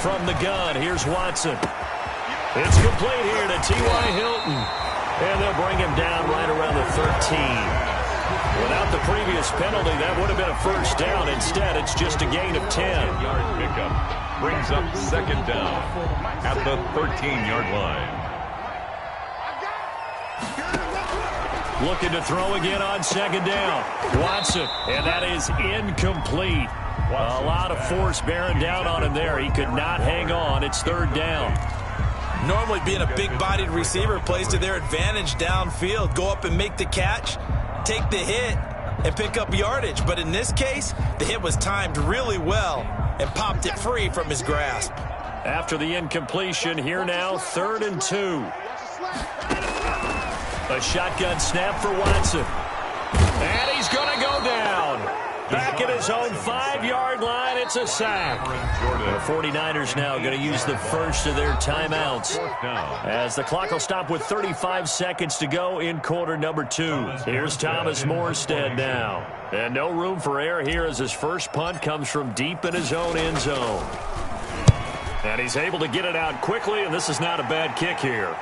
From the gun, here's Watson. It's complete here to T.Y. Hilton. And they'll bring him down right around the 13. Without the previous penalty, that would have been a 1st down. Instead, it's just a gain of 10. Yard pickup brings up 2nd down at the 13-yard line. Looking to throw again on 2nd down. Watson, and that is incomplete. A lot of force bearing down on him there. He could not hang on. It's 3rd down. Normally being a big-bodied receiver plays to their advantage downfield. Go up and make the catch, take the hit, and pick up yardage. But in this case, the hit was timed really well and popped it free from his grasp. After the incompletion, here now, 3rd and 2. A shotgun snap for Watson. And he's going to go down. Back at his own 5-yard line, it's a sack. The 49ers now going to use the first of their timeouts, as the clock will stop with 35 seconds to go in quarter number 2. Here's Thomas Morstead now. And no room for error here as his first punt comes from deep in his own end zone. And he's able to get it out quickly, and this is not a bad kick here.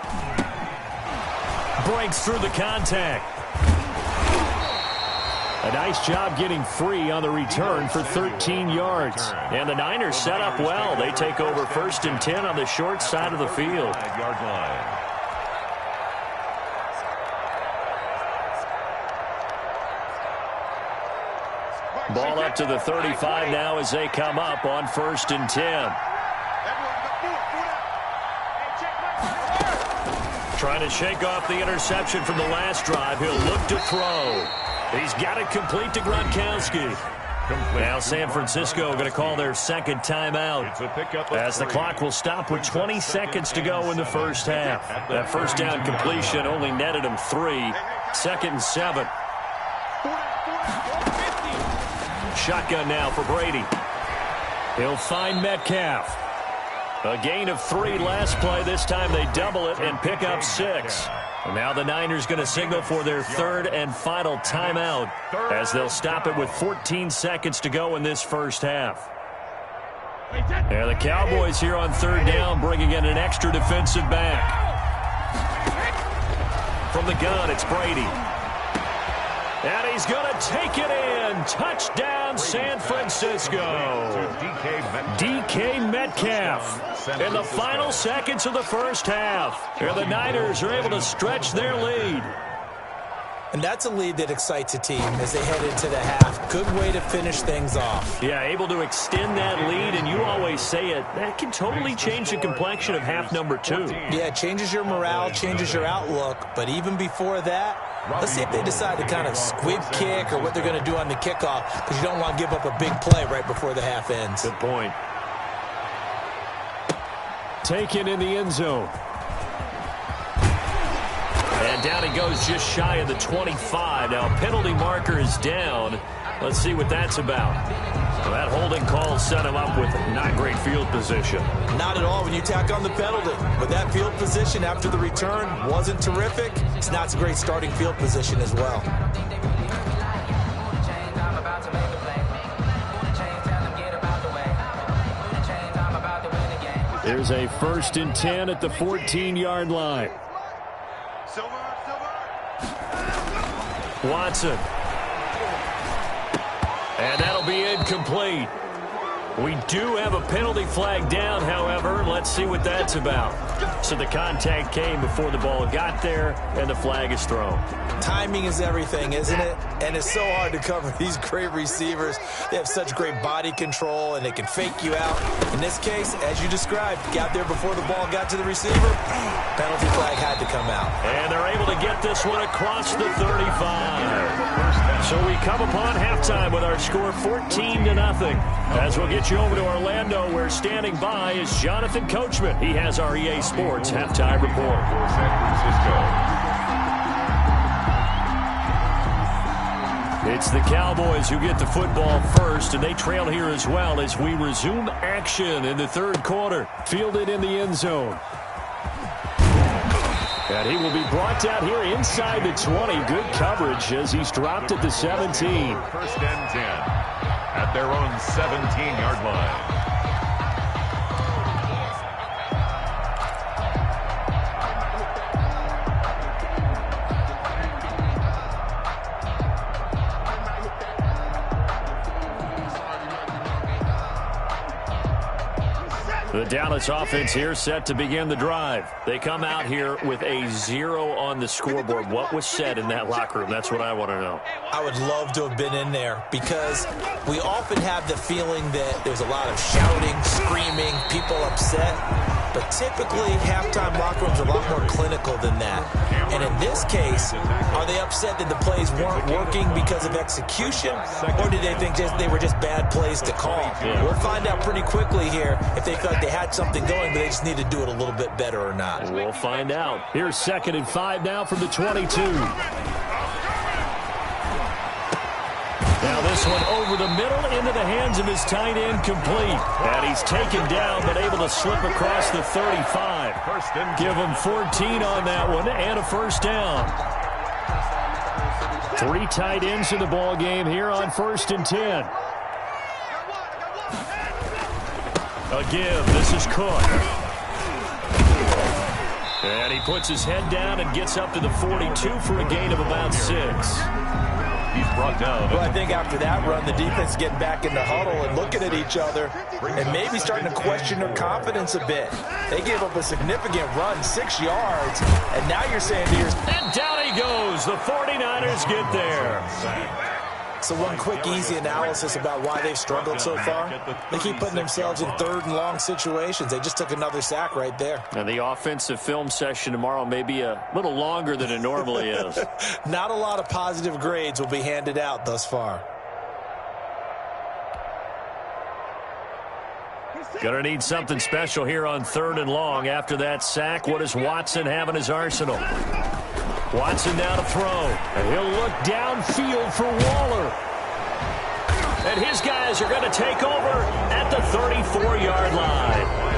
Breaks through the contact. A nice job getting free on the return for 13 yards. And the Niners set up well. They take over 1st and 10 on the short side of the field. Ball up to the 35 now as they come up on 1st and 10. Trying to shake off the interception from the last drive. He'll look to throw. He's got it complete to Gronkowski. Now San Francisco going to call their second timeout, as the clock will stop with 20 seconds to go in the first half. That first down completion only netted him 3. 2nd and 7. Shotgun now for Brady. He'll find Metcalf. A gain of 3 last play. This time they double it and pick up 6. And now the Niners going to signal for their 3rd and final timeout, as they'll stop it with 14 seconds to go in this first half. And the Cowboys here on 3rd down, bringing in an extra defensive back. From the gun, it's Brady. And he's going to take it in. Touchdown, San Francisco. DK Metcalf in the final seconds of the first half. And the Niners are able to stretch their lead. And that's a lead that excites a team as they head into the half. Good way to finish things off. Yeah, able to extend that lead, and you always say it, that can totally change the complexion of half number 2. Yeah, it changes your morale, changes your outlook. But even before that, let's see if they decide to kind of squib kick or what they're going to do on the kickoff, because you don't want to give up a big play right before the half ends. Good point. Taken in the end zone. And down he goes just shy of the 25. Now, penalty marker is down. Let's see what that's about. Well, that holding call set him up with not great field position. Not at all when you tack on the penalty. But that field position after the return wasn't terrific. It's not a great starting field position as well. There's a 1st and 10 at the 14-yard line. Watson. And that'll be incomplete. We do have a penalty flag down, however. Let's see what that's about. So the contact came before the ball got there, and the flag is thrown. Timing is everything, isn't it? And it's so hard to cover these great receivers. They have such great body control, and they can fake you out. In this case, as you described, got there before the ball got to the receiver. Penalty flag had to come out. And they're able to get this one across the 35. So we come upon halftime with our score 14-0. As we'll get you over to Orlando, where standing by is Jonathan Coachman. He has our EA Sports halftime report. For San Francisco. It's the Cowboys who get the football first, and they trail here as well as we resume action in the 3rd quarter. Fielded in the end zone. And he will be brought down here inside the 20. Good coverage as he's dropped at the 17. 1st and 10 at their own 17-yard line. The Dallas offense here set to begin the drive. They come out here with a 0 on the scoreboard. What was said in that locker room? That's what I want to know. I would love to have been in there, because we often have the feeling that there's a lot of shouting, screaming, people upset. but typically halftime locker rooms are a lot more clinical than that. And in this case, are they upset that the plays weren't working because of execution, or did they think they were just bad plays to call? Yeah. We'll find out pretty quickly here if they felt like they had something going, but they just need to do it a little bit better or not. We'll find out. Here's 2nd and 5 now from the 22. Now this one over the middle into the hands of his tight end, complete. And he's taken down but able to slip across the 35. Give him 14 on that one and a first down. 3 tight ends in the ball game here on 1st and 10. A give. This is Cook. And he puts his head down and gets up to the 42 for a gain of about 6. He's brought down. Well, I think after that run, the defense is getting back in the huddle and looking at each other and maybe starting to question their confidence a bit. They gave up a significant run, 6 yards, and now you're saying to yourself, and down he goes. The 49ers get there. So one quick, easy analysis about why they've struggled so far. They keep putting themselves in 3rd and long situations. They just took another sack right there. And the offensive film session tomorrow may be a little longer than it normally is. Not a lot of positive grades will be handed out thus far. Gonna need something special here on 3rd and long. After that sack, what does Watson have in his arsenal? Watson now to throw. And he'll look downfield for Waller. And his guys are going to take over at the 34-yard line.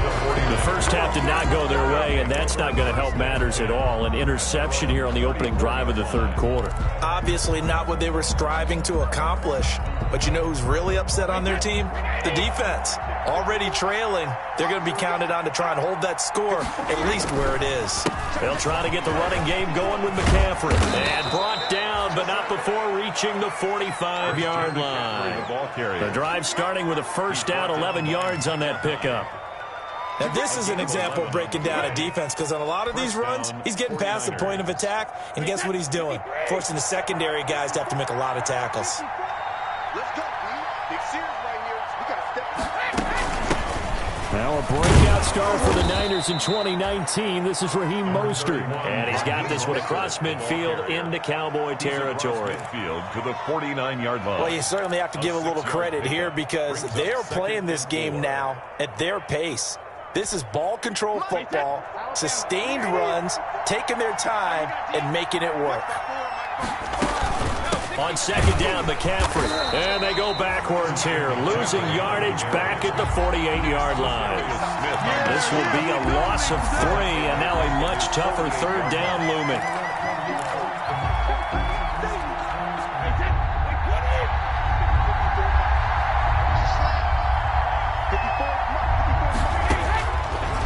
The first half did not go their way, and that's not going to help matters at all. An interception here on the opening drive of the 3rd quarter. Obviously not what they were striving to accomplish. But you know who's really upset on their team? The defense. Already trailing. They're going to be counted on to try and hold that score at least where it is. They'll try to get the running game going with McCaffrey. And brought down, but not before reaching the 45-yard line. The drive starting with a first down, 11 yards on that pickup. Now, this is an example of breaking down a defense, because on a lot of these runs, he's getting past the point of attack, and guess what he's doing? Forcing the secondary guys to have to make a lot of tackles. Let's go, Big Sears right here. We got to step back. Now a breakout start for the Niners in 2019. This is Raheem Mostert. And he's got this one across midfield into Cowboy territory. Field to the 49-yard line. Well, you certainly have to give a little credit here, because they're playing this game now at their pace. This is ball control football, sustained runs, taking their time, and making it work. On 2nd down, McCaffrey. And they go backwards here, losing yardage back at the 48-yard line. This will be a loss of 3, and now a much tougher 3rd down looming.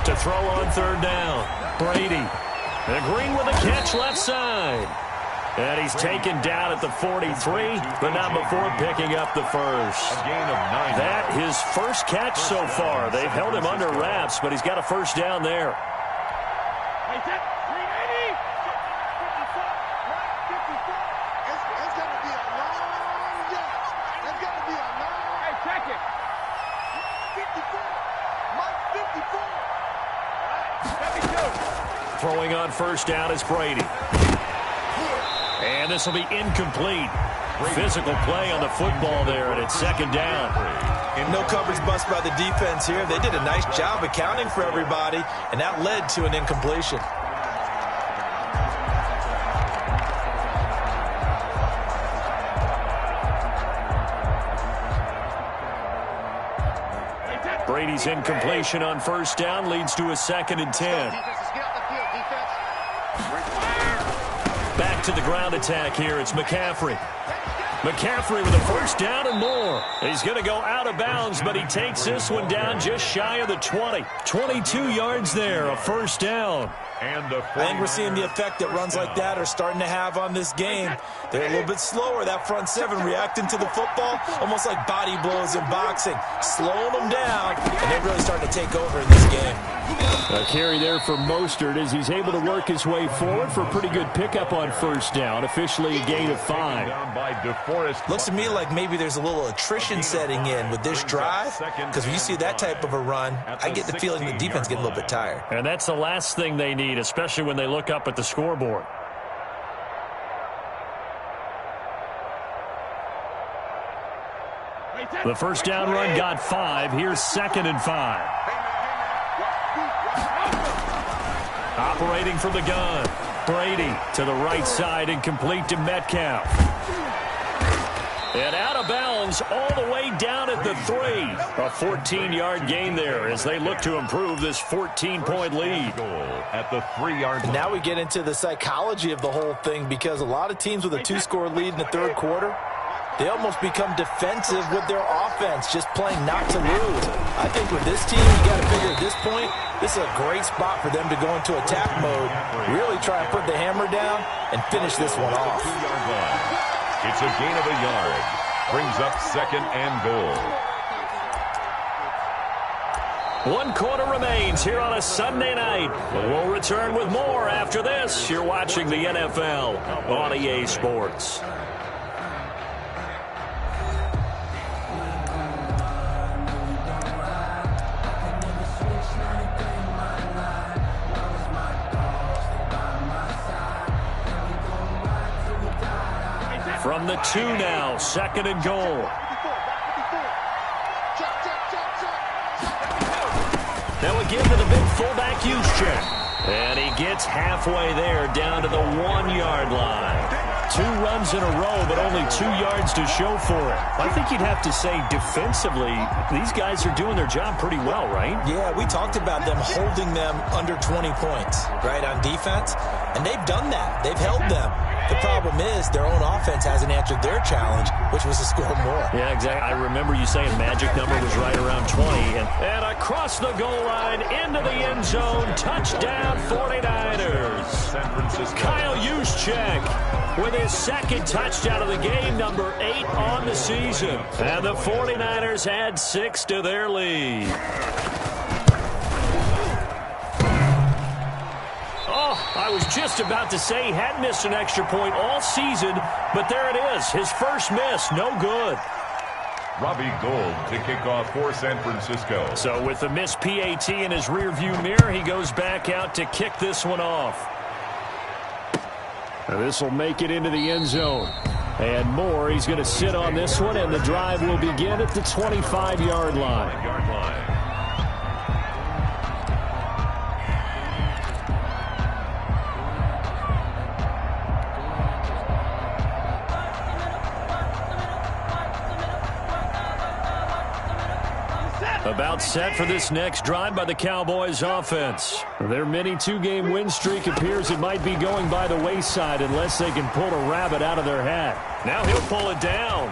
To throw on 3rd down, Brady. And Green with a catch left side. And he's taken down at the 43, but not before picking up the first. A gain of 9. That his first catch so far. They've held him under wraps, but he's got a first down there. Hey, that 380. 54. It's going to be a long yard. It's going to be a long. Hey, check it. 54. Mike 54. Throwing on first down is Brady. And this will be incomplete. Physical play on the football there, and it's 2nd down. No coverage bust by the defense here. They did a nice job accounting for everybody, and that led to an incompletion. Brady's incompletion on first down leads to a 2nd and 10. Back to the ground attack here. It's McCaffrey. McCaffrey with a first down and more. He's going to go out of bounds, but he takes this one down just shy of the 20. 22 yards there, a first down. And the I think we're seeing the effect that runs like that are starting to have on this game. They're a little bit slower, that front seven, reacting to the football, almost like body blows in boxing, slowing them down, and they're really starting to take over in this game. A carry there for Mostert as he's able to work his way forward for a pretty good pickup on first down, officially a gain of 5. Looks to me like maybe there's a little attrition setting in with this drive, because when you see that type of a run, I get the feeling the defense getting a little bit tired. And that's the last thing they need, especially when they look up at the scoreboard. The first down run got 5. Here's 2nd and 5. Operating from the gun. Brady to the right side and complete to Metcalf. And out of bounds all the way down at the 3. A 14-yard gain there as they look to improve this 14-point lead. At the 3-yard line. Now we get into the psychology of the whole thing, because a lot of teams with a 2-score lead in the third quarter, they almost become defensive with their offense, just playing not to lose. I think with this team, you got to figure at this point, this is a great spot for them to go into attack mode, really try and put the hammer down and finish this one off. It's a gain of a yard. Brings up 2nd and goal. 1 quarter remains here on a Sunday night. We'll return with more after this. You're watching the NFL on EA Sports. From the 2 now, 2nd and goal. Now again to the big fullback Juszczyk. And he gets halfway there down to the 1-yard line. 2 runs in a row, but only 2 yards to show for it. I think you'd have to say defensively, these guys are doing their job pretty well, right? Yeah, we talked about them holding them under 20 points, right, on defense. And they've done that. They've held them. The problem is their own offense hasn't answered their challenge, which was to score more. Yeah, exactly. I remember you saying magic number was right around 20. And across the goal line, into the end zone, touchdown 49ers. San Francisco. Kyle Juszczyk with his 2nd touchdown of the game, number 8 on the season. And the 49ers add 6 to their lead. I was just about to say he hadn't missed an extra point all season, but there it is. His first miss, no good. Robbie Gould to kick off for San Francisco. So with the missed PAT in his rearview mirror, he goes back out to kick this one off. Now this will make it into the end zone. And more, he's going to sit on this one, and the drive will begin at the 25-yard line. About set for this next drive by the Cowboys offense. Their mini 2-game win streak appears it might be going by the wayside unless they can pull a rabbit out of their hat. Now he'll pull it down.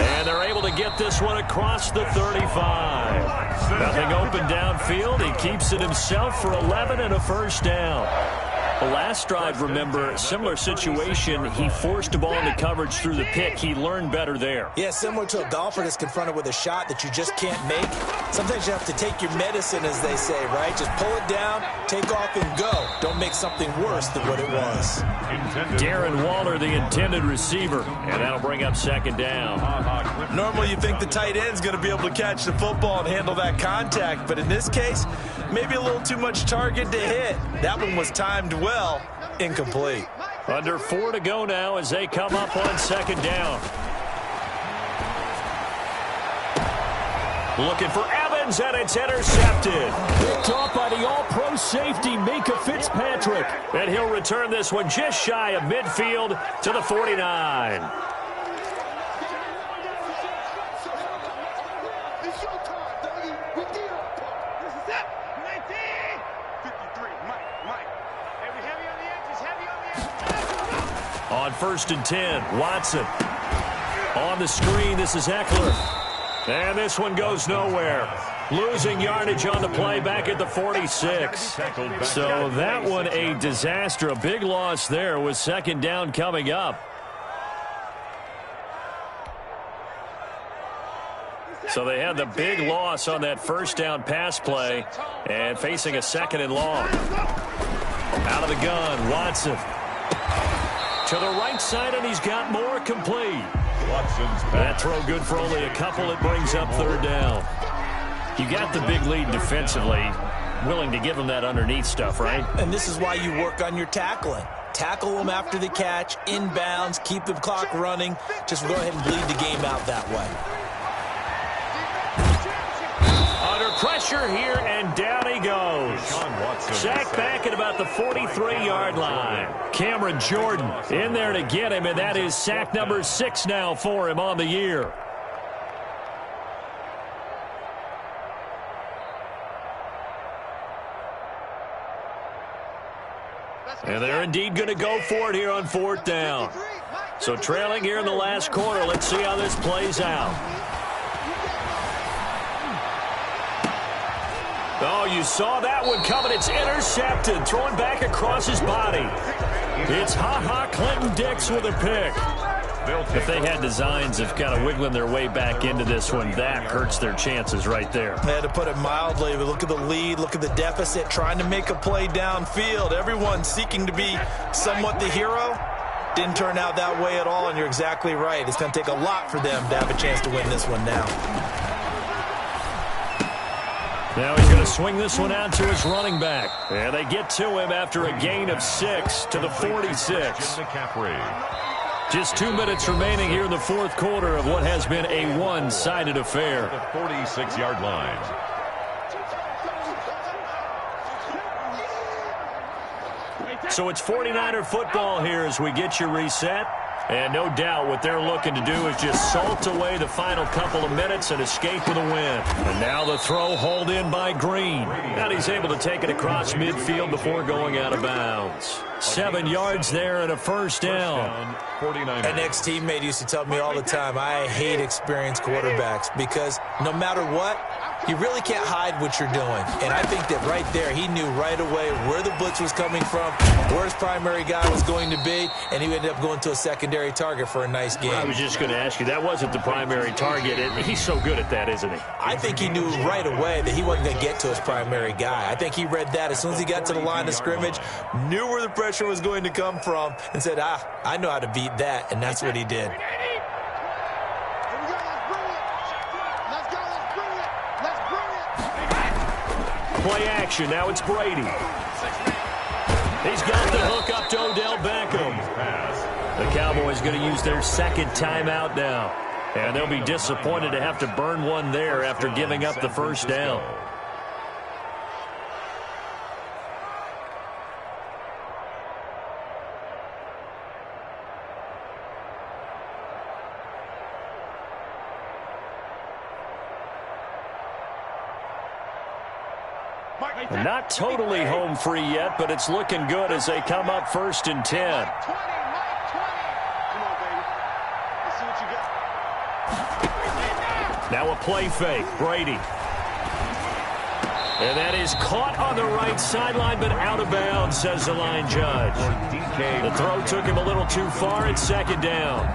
And they're able to get this one across the 35. Nothing open downfield. He keeps it himself for 11 and a first down. The last drive, remember, similar situation. He forced a ball into coverage through the pick. He learned better there. Yeah, similar to a golfer that's confronted with a shot that you just can't make. Sometimes you have to take your medicine, as they say, right? Just pull it down, take off, and go. Don't make something worse than what it was. Darren Waller, the intended receiver, and that'll bring up 2nd down. Normally you think the tight end's going to be able to catch the football and handle that contact, but in this case, maybe a little too much target to hit. That one was timed well, incomplete. Under 4 to go now as they come up on 2nd down. Looking for Evans, and it's intercepted. Picked off by the all-pro safety, Minka Fitzpatrick. And he'll return this one just shy of midfield to the 49. On 1st and 10, Watson. On the screen, this is Eckler. And this one goes nowhere. Losing yardage on the play back at the 46. So that one a disaster. A big loss there with second down coming up. So they had the big loss on that first down pass play and facing a second and long. Out of the gun, Watson. To the right side, and he's got more complete. That throw good for only a couple. It brings up third down. You got the big lead defensively. Willing to give them that underneath stuff, right? And this is why you work on your tackling. Tackle them after the catch, inbounds, keep the clock running. Just go ahead and bleed the game out that way. Under pressure here, and down he goes. Sacked back at about the 43-yard line. Cameron Jordan in there to get him, and that is sack number 6 now for him on the year. And they're indeed going to go for it here on fourth down. So trailing here in the last quarter. Let's see how this plays out. Oh, you saw that one coming. It's intercepted. Thrown back across his body. It's Ha-Ha Clinton-Dix with a pick. If they had designs of kind of wiggling their way back into this one, that hurts their chances right there. They had to put it mildly, but look at the lead, look at the deficit, trying to make a play downfield. Everyone seeking to be somewhat the hero. Didn't turn out that way at all, and you're exactly right. It's going to take a lot for them to have a chance to win this one now. Now he's going to swing this one out to his running back. And they get to him after a gain of 6 to the 46. Just 2 minutes remaining here in the fourth quarter of what has been a one-sided affair. The 46-yard line. So it's 49er football here as we get you reset. And no doubt what they're looking to do is just salt away the final couple of minutes and escape with a win. And now the throw hauled in by Green. And he's able to take it across midfield before going out of bounds. 7 yards there and a first down. An ex-teammate used to tell me all the time, I hate experienced quarterbacks because no matter what, you really can't hide what you're doing. And I think that right there, he knew right away where the blitz was coming from, where his primary guy was going to be, and he ended up going to a secondary target for a nice game. I was just going to ask you, that wasn't the primary target. He's so good at that, isn't he? I think he knew right away that he wasn't going to get to his primary guy. I think he read that as soon as he got to the line of scrimmage, knew where the pressure was going to come from, and said, I know how to beat that, and that's what he did. Play action. Now it's Brady. He's got the hook up to Odell Beckham. The Cowboys going to use their second timeout now. And they'll be disappointed to have to burn one there after giving up the first down. Not totally home free yet, but it's looking good as they come up 1st and 10. Now a play fake. Brady. And that is caught on the right sideline, but out of bounds, says the line judge. The throw took him a little too far. It's second down.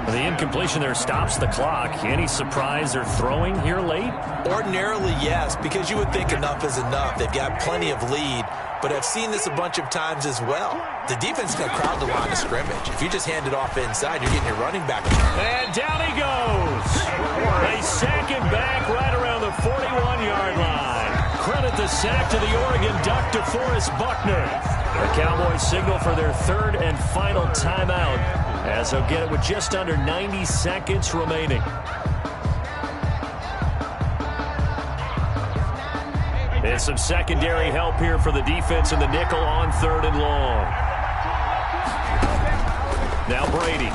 The incompletion there stops the clock. Any surprise they're throwing here late? Ordinarily, yes, because you would think enough is enough. They've got plenty of lead, but I've seen this a bunch of times as well. The defense is going to crowd the line of scrimmage. If you just hand it off inside, you're getting your running back. And down he goes. They sack him back right around the 41-yard line. Credit the sack to the Oregon Duck, DeForest Buckner. The Cowboys signal for their third and final timeout as they'll get it with just under 90 seconds remaining. And some secondary help here for the defense in the nickel on 3rd and long. Now Brady.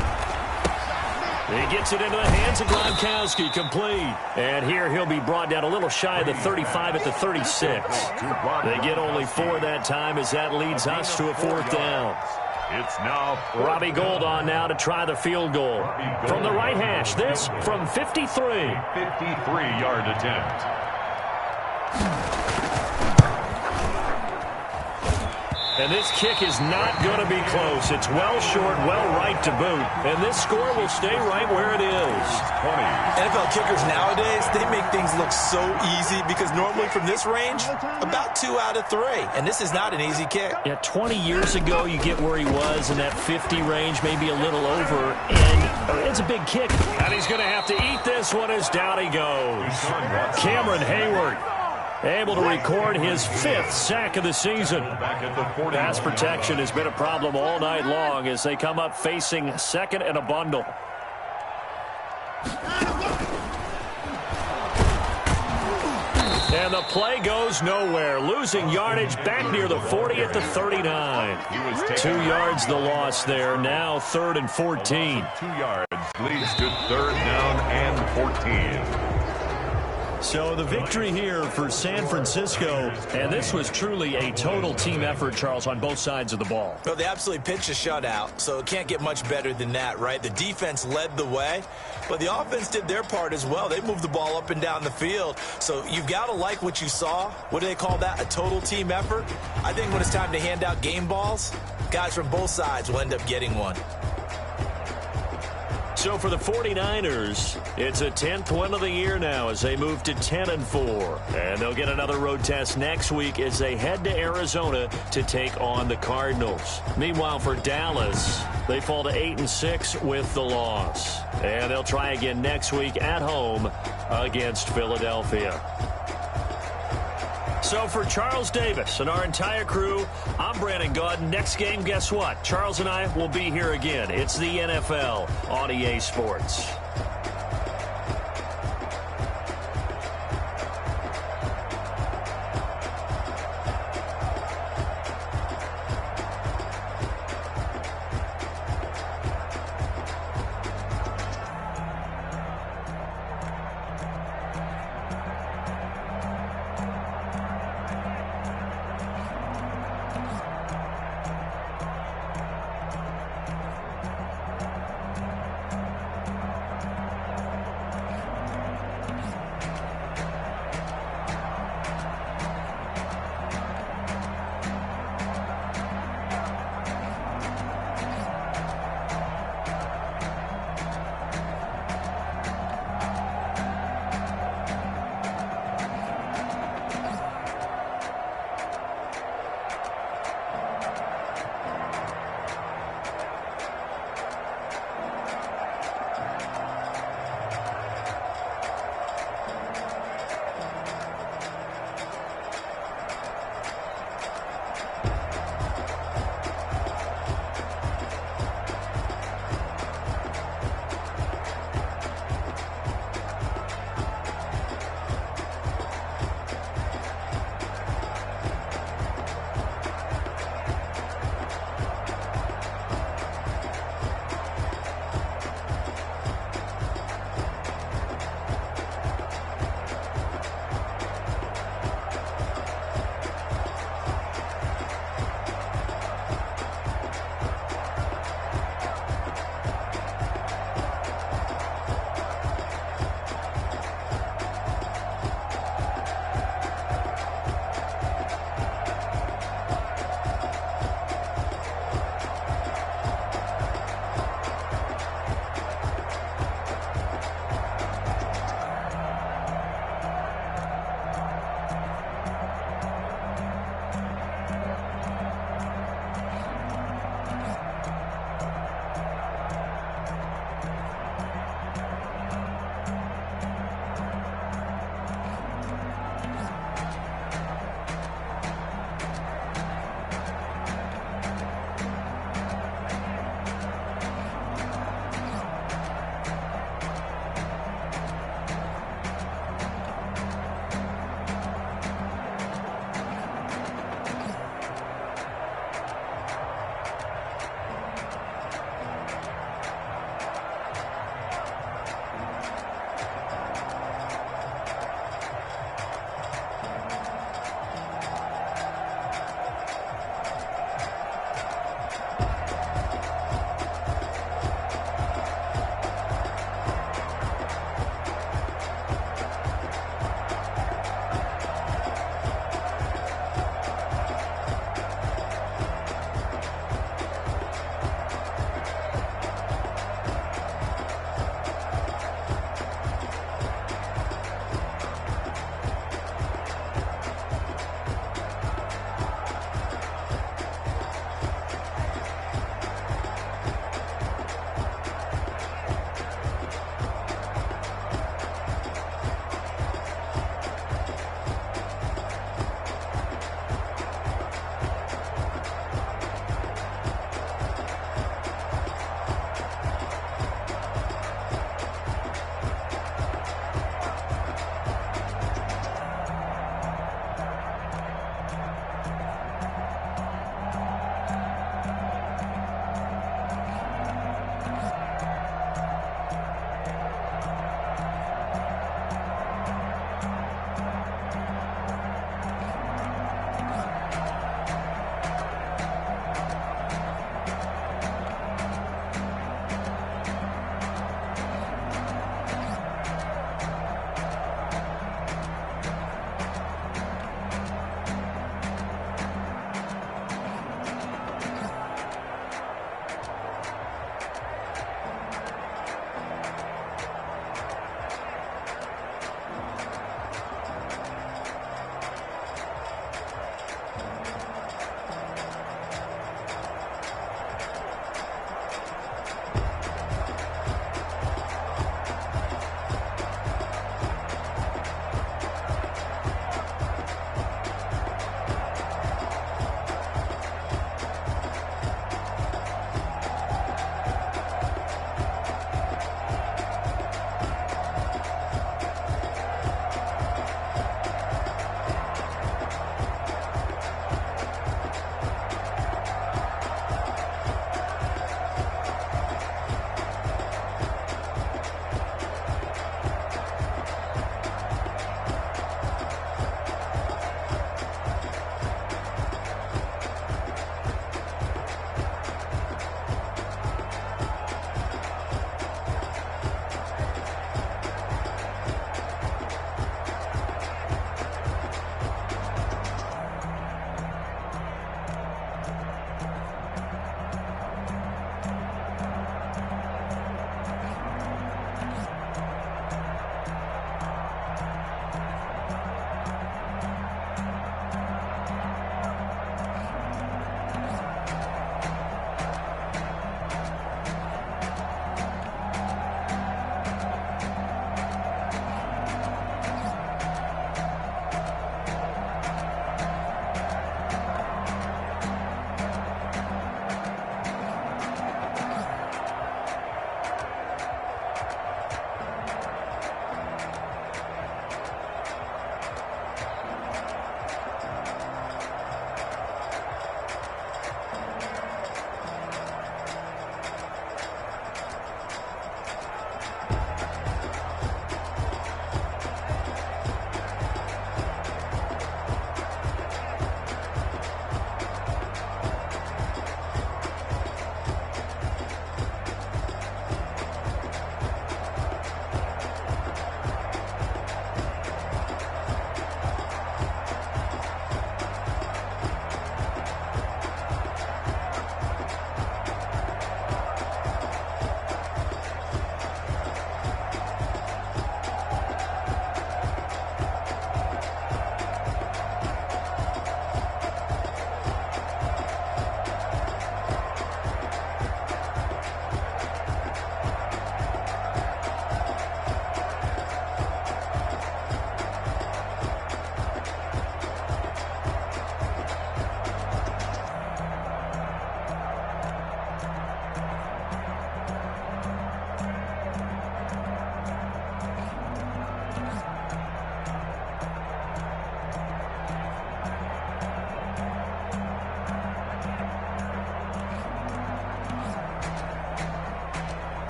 He gets it into the hands of Gronkowski, complete. And here he'll be brought down a little shy of the 35 at the 36. They get only 4 that time as that leads us to a 4th down. It's now Robbie Gould on now to try the field goal. From the right hash, this from 53. 53-yard attempt. And this kick is not going to be close. It's well short, well right to boot. And this score will stay right where it is. 20. NFL kickers nowadays, they make things look so easy because normally from this range, about 2 out of 3. And this is not an easy kick. Yeah, 20 years ago, you get where he was in that 50 range, maybe a little over. And it's a big kick. And he's going to have to eat this one as down he goes. Cameron Hayward able to record his 5th sack of the season. Pass protection has been a problem all night long as they come up facing 2nd and a bundle. And the play goes nowhere. Losing yardage back near the 40 at the 39. 2 yards the loss there. Now 3rd and 14. 2 yards leads to 3rd down and 14. So the victory here for San Francisco, and this was truly a total team effort, Charles, on both sides of the ball. Well, they absolutely pitched a shutout, so it can't get much better than that, right? The defense led the way, but the offense did their part as well. They moved the ball up and down the field, so you've got to like what you saw. What do they call that? A total team effort? I think when it's time to hand out game balls, guys from both sides will end up getting one. So for the 49ers, it's a 10th win of the year now as they move to 10-4. And they'll get another road test next week as they head to Arizona to take on the Cardinals. Meanwhile, for Dallas, they fall to 8-6 with the loss. And they'll try again next week at home against Philadelphia. So for Charles Davis and our entire crew, I'm Brandon Gaudin. Next game, guess what? Charles and I will be here again. It's the NFL on EA Sports.